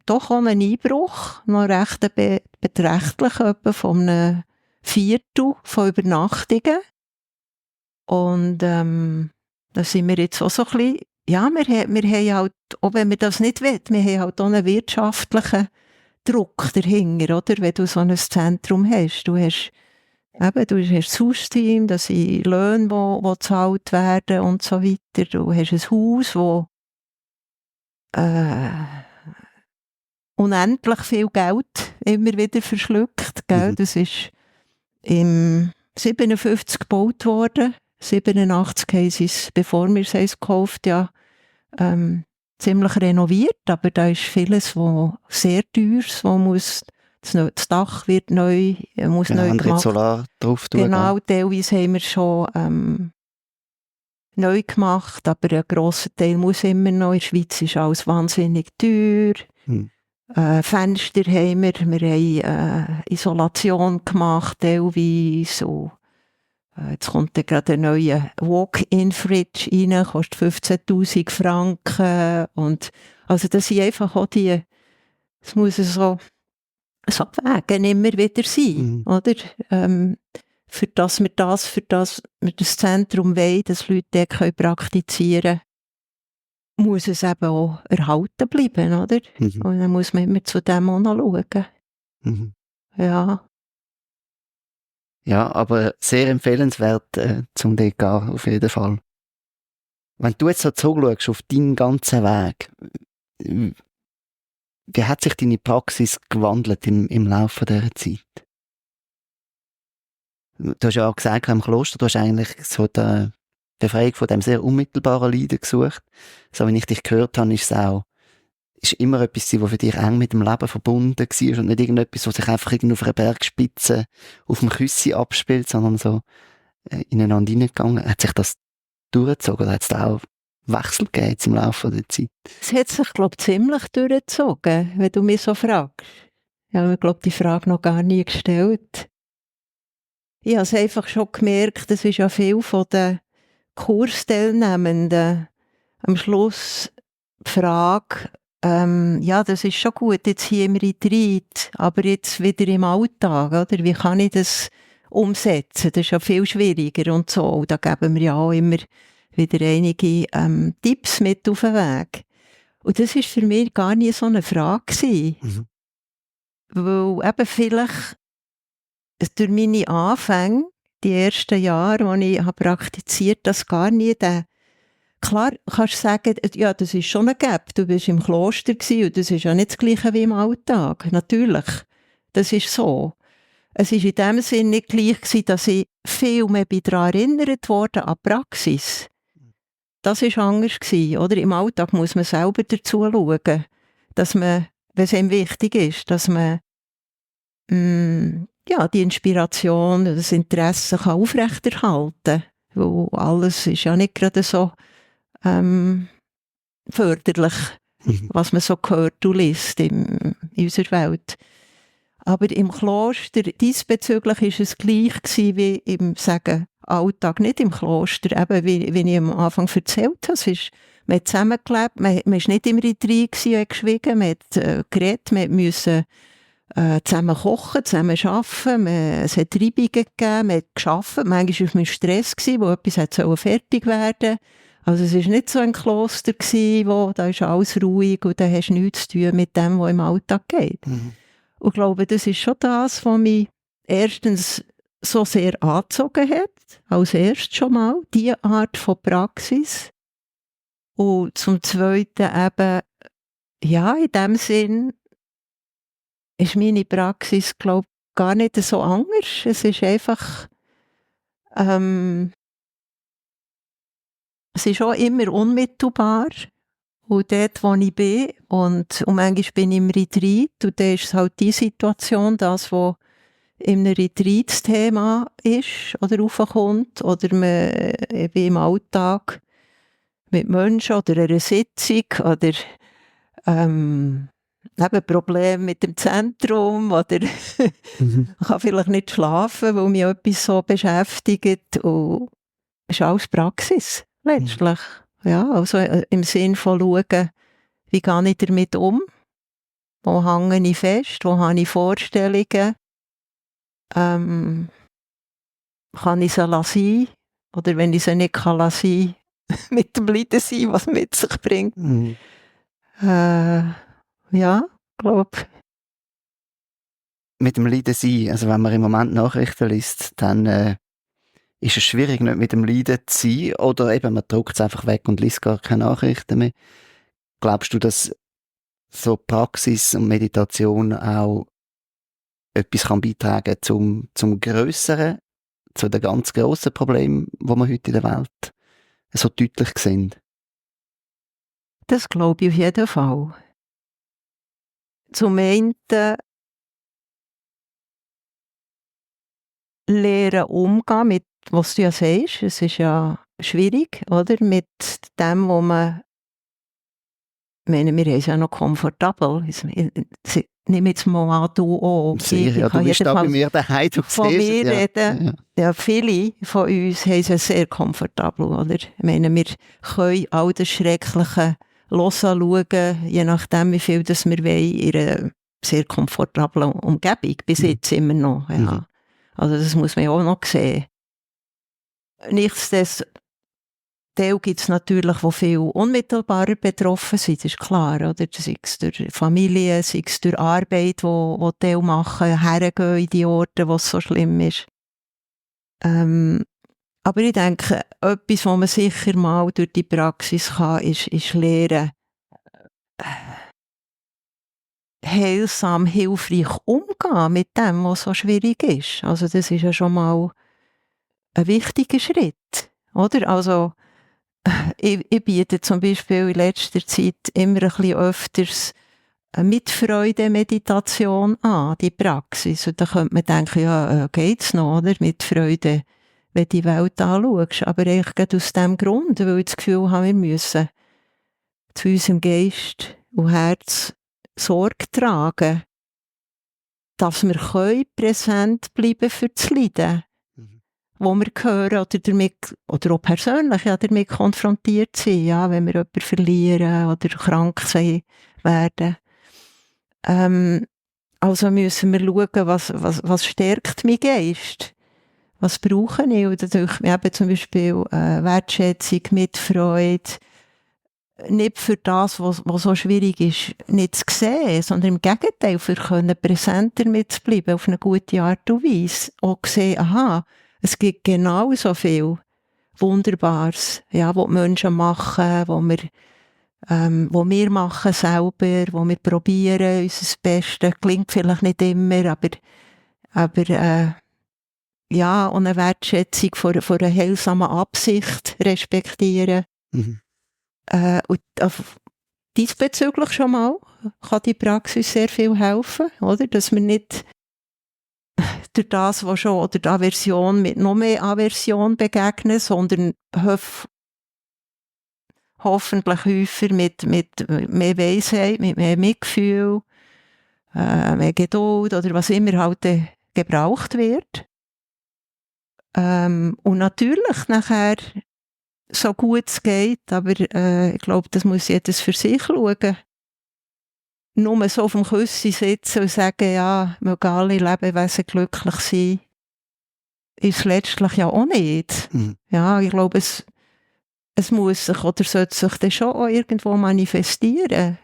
doch auch einen Einbruch, noch recht beträchtlich, etwa von einem Viertel von Übernachtungen. Und da sind wir jetzt auch so ein bisschen, ja, wir haben halt, auch wenn wir das nicht wollen, wir haben halt auch einen wirtschaftlichen Druck dahinter, oder? Wenn du so ein Zentrum hast. Du hast das Hausteam, das sind Löhne, die gezahlt werden und so weiter. Du hast ein Haus, das unendlich viel Geld immer wieder verschluckt. Gell? Das ist im 57 gebaut worden. 87 haben sie es, bevor wir es gekauft haben, ziemlich renoviert. Aber da ist vieles, was sehr teuer ist, das Dach wird neu gemacht. Solar drauf tun. Genau, teilweise haben wir schon neu gemacht, aber ein grosser Teil muss immer noch. In der Schweiz ist alles wahnsinnig teuer. Fenster haben wir haben Isolation gemacht, teilweise. Und, jetzt kommt dann gerade ein neuer Walk-in-Fridge rein, kostet 15'000 Franken. Und, also das sind einfach auch es muss so Wegen immer wieder sein, oder? Für das wir das Zentrum wollen, dass Leute dort praktizieren können, muss es eben auch erhalten bleiben, oder? Und dann muss man immer zu dem auch noch schauen. Ja. Ja, aber sehr empfehlenswert zum dort gehen, auf jeden Fall. Wenn du jetzt so zurückschaust auf deinen ganzen Weg, wie hat sich deine Praxis gewandelt im Laufe dieser Zeit? Du hast ja auch gesagt, im Kloster, du hast eigentlich so die Befreiung von dem sehr unmittelbaren Leiden gesucht. So wie ich dich gehört habe, ist immer etwas, was für dich eng mit dem Leben verbunden war und nicht irgendetwas, was sich einfach auf einer Bergspitze auf dem Küssi abspielt, sondern so ineinander hineingegangen. Hat sich das durchgezogen oder hat es da auch Wechsel gegeben jetzt im Laufe der Zeit? Es hat sich, glaube ich, ziemlich durchgezogen, wenn du mich so fragst. Ich habe mir, glaube ich, die Frage noch gar nie gestellt. Ich habe es einfach schon gemerkt, es ist ja viel von den Kursteilnehmenden am Schluss die Frage, das ist schon gut, jetzt hier im Retreat, aber jetzt wieder im Alltag, oder? Wie kann ich das umsetzen? Das ist ja viel schwieriger und so. Und da geben wir ja auch immer wieder einige Tipps mit auf den Weg. Und das war für mich gar nie so eine Frage gewesen. Weil eben vielleicht durch meine Anfänge, die ersten Jahre, als ich praktiziert habe, das gar nie klar kannst du sagen, ja, das ist schon ein Gap. Du bist im Kloster gewesen, und das ist ja nicht das Gleiche wie im Alltag. Natürlich. Das ist so. Es war in dem Sinne nicht gleich gewesen, dass ich viel mehr daran erinnert wurde an die Praxis. Das war anders gewesen, oder? Im Alltag muss man selber dazu schauen, dass man, wenn es ihm wichtig ist, dass man die Inspiration, das Interesse kann aufrechterhalten kann. Weil alles ist ja nicht gerade so förderlich, was man so hört und liest in unserer Welt. Aber im Kloster, diesbezüglich war es gleich gewesen wie im Alltag, nicht im Kloster, eben wie ich am Anfang erzählt habe. Man hat zusammengelebt, man war nicht im Retreat gewesen, hat geschwiegen, man hat geredet, man musste zusammen kochen, zusammen arbeiten, es hat Reibungen gegeben, man hat gearbeitet, manchmal war man Stress, wo etwas fertig werden sollte. Also es war nicht so ein Kloster, wo da ist alles ruhig und da hast du nichts zu tun mit dem, was im Alltag geht. Und ich glaube, das ist schon das, was mich erstens so sehr angezogen hat, als erstes schon mal, diese Art von Praxis. Und zum Zweiten eben, ja, in dem Sinn ist meine Praxis, glaube ich, gar nicht so anders. Es ist einfach, es ist auch immer unmittelbar. Und dort, wo ich bin, und manchmal bin ich im Retreat, und dann ist es halt die Situation, das, was in einem Retreat das Thema ist oder raufkommt, oder man, wie im Alltag mit Menschen oder einer Sitzung oder eben Probleme mit dem Zentrum oder man kann vielleicht nicht schlafen, weil mich etwas so beschäftigt, und es ist alles Praxis, letztlich. Ja, also im Sinn von schauen, wie gehe ich damit um, wo hänge ich fest, wo habe ich Vorstellungen, kann ich sie lassen, oder wenn ich sie nicht kann lassen, mit dem Leiden sein, was mit sich bringt. Ja, glaube. Mit dem Leiden sein, also wenn man im Moment Nachrichten liest, dann ist es schwierig, nicht mit dem Leiden zu sein, oder eben man drückt es einfach weg und liest gar keine Nachrichten mehr. Glaubst du, dass so Praxis und Meditation auch etwas kann beitragen zum Grösseren, zu den ganz grossen Problemen, die wir heute in der Welt so deutlich sehen? Das glaube ich auf jeden Fall. Zum einen lernen umgehen mit, was du ja sagst, es ist ja schwierig, oder? Mit dem, wo man, ich meine, wir haben es ja noch komfortabel. Ich nehme jetzt mal an, du auch. Sehr, ja, du bist da bei mir daheim, du von siehst mir es, reden. Ja, viele von uns haben es sehr komfortabel, oder? Ich meine, wir können all das Schreckliche schauen, je nachdem, wie viel das wir wollen, in einer sehr komfortablen Umgebung. Bis jetzt immer noch, ja. Also das muss man ja auch noch sehen. Nichtsdestotrotz gibt es natürlich, wo viel unmittelbarer betroffen sind, das ist klar, oder? Sei es durch Familie, sei es durch Arbeit, wo Teil machen, hergehen in die Orte, wo es so schlimm ist. Aber ich denke, etwas, was man sicher mal durch die Praxis kann, ist lernen, heilsam, hilfreich umgehen mit dem, was so schwierig ist. Also das ist ja schon mal ein wichtiger Schritt, oder? Also ich biete zum Beispiel in letzter Zeit immer ein bisschen öfters eine Mitfreude-Meditation an, die Praxis. Und da könnte man denken, ja, geht's noch, oder? Mit Freude, wenn du die Welt anschaust. Aber eigentlich gerade aus dem Grund, weil ich das Gefühl habe, wir müssen zu unserem Geist und Herz Sorge tragen, dass wir präsent bleiben für das Leiden, wo wir hören oder damit, oder auch persönlich ja, damit konfrontiert sind, ja, wenn wir jemanden verlieren oder krank sein werden. Also müssen wir schauen, was stärkt mein Geist? Was brauche ich? Und dadurch eben zum Beispiel Wertschätzung, Mitfreude, nicht für das, was so schwierig ist, nicht zu sehen, sondern im Gegenteil, für präsenter mitzubleiben, auf eine gute Art und Weise. Auch sehen, aha, es gibt genauso viel Wunderbares, ja, was die Menschen machen, wo wir machen selber, wo wir probieren, unser Bestes. Klingt vielleicht nicht immer, aber ja, und eine Wertschätzung von einer heilsamen Absicht respektieren. Und diesbezüglich schon mal kann die Praxis sehr viel helfen, oder? Dass wir nicht durch das, was schon, oder die Aversion mit noch mehr Aversion begegnen, sondern hoffentlich häufiger mit mehr Weisheit, mit mehr Mitgefühl, mehr Geduld oder was immer halt gebraucht wird. Und natürlich nachher so gut es geht, aber ich glaube, das muss jedes für sich schauen. Nur so auf dem Küssi sitzen und sagen, ja, mögen alle Lebewesen glücklich sein, ist letztlich ja auch nicht. Ja, ich glaube, es muss sich oder sollte sich dann schon auch irgendwo manifestieren.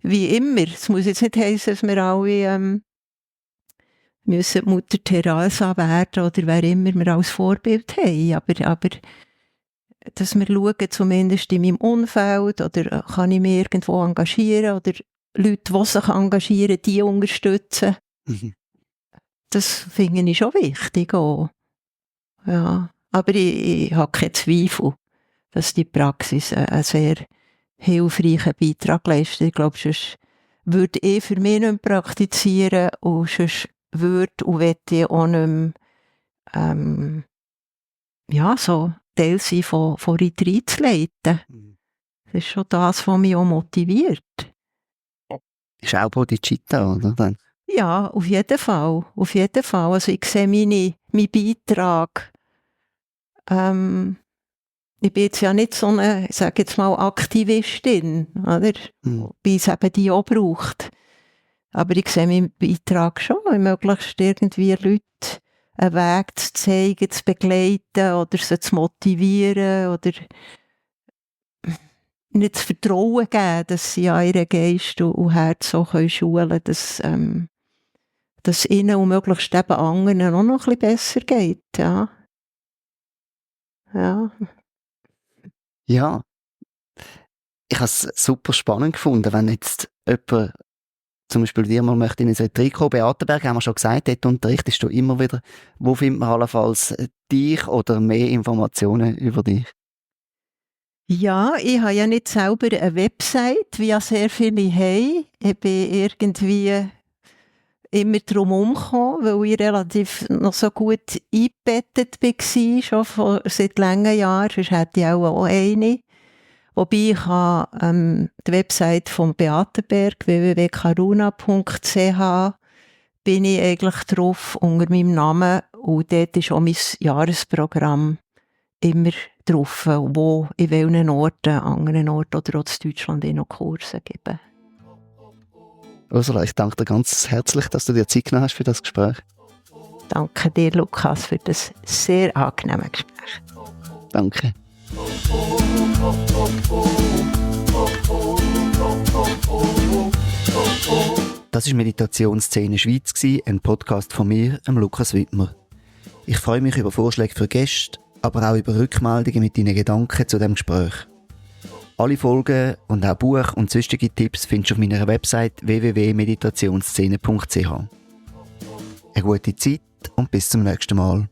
Wie immer. Es muss jetzt nicht heissen, dass wir alle müssen Mutter Teresa werden oder wer immer wir als Vorbild haben. Aber dass wir schauen, zumindest in meinem Umfeld, oder kann ich mich irgendwo engagieren, oder Leute, die sich engagieren, die unterstützen. Mhm. Das finde ich schon wichtig auch. Ja. Aber ich habe keinen Zweifel, dass die Praxis einen sehr hilfreichen Beitrag leistet. Ich glaube, sonst würde ich für mich nicht mehr praktizieren und sonst würde und möchte ich auch nicht mehr, so Teil sein von Retreats leiten. Das ist schon das, was mich auch motiviert. Ist auch Bodhicitta, oder? Dann? Ja, auf jeden Fall. Auf jeden Fall. Also ich sehe meinen Beitrag. Ich bin jetzt ja nicht so eine, ich sage jetzt mal, Aktivistin, oder? Wie es eben die auch braucht. Aber ich sehe meinen Beitrag schon, möglichst irgendwie Leute einen Weg zu zeigen, zu begleiten oder sie zu motivieren oder nicht das Vertrauen geben, dass sie an ihren Geist und Herz so schulen können, dass ihnen und möglichst eben anderen auch noch ein bisschen besser geht. Ja. Ja. Ja. Ich habe es super spannend gefunden, wenn jetzt jemand zum Beispiel dir mal möchte in ein Retreat kommen. Beatenberg, haben wir schon gesagt, dort unterrichtest du immer wieder. Wo findet man allenfalls dich oder mehr Informationen über dich? Ja, ich habe ja nicht selber eine Website, wie ja sehr viele haben. Ich bin irgendwie immer drum herumgekommen, weil ich relativ noch so gut eingebettet war, schon seit langen Jahren. Sonst hätte ich auch eine. Wobei ich habe die Website von Beatenberg, www.karuna.ch, bin ich eigentlich drauf unter meinem Namen. Und dort ist auch mein Jahresprogramm immer drauf, wo in welchen Orten, anderen Orten oder auch in Deutschland noch Kurse geben. Ursula, ich danke dir ganz herzlich, dass du dir Zeit genommen hast für das Gespräch. Danke dir, Lukas, für das sehr angenehme Gespräch. Danke. Das war Meditationsszene Schweiz, ein Podcast von mir, Lukas Wittmer. Ich freue mich über Vorschläge für Gäste, aber auch über Rückmeldungen mit deinen Gedanken zu dem Gespräch. Alle Folgen und auch Buch- und sonstige Tipps findest du auf meiner Website www.meditationsszene.ch. Eine gute Zeit und bis zum nächsten Mal.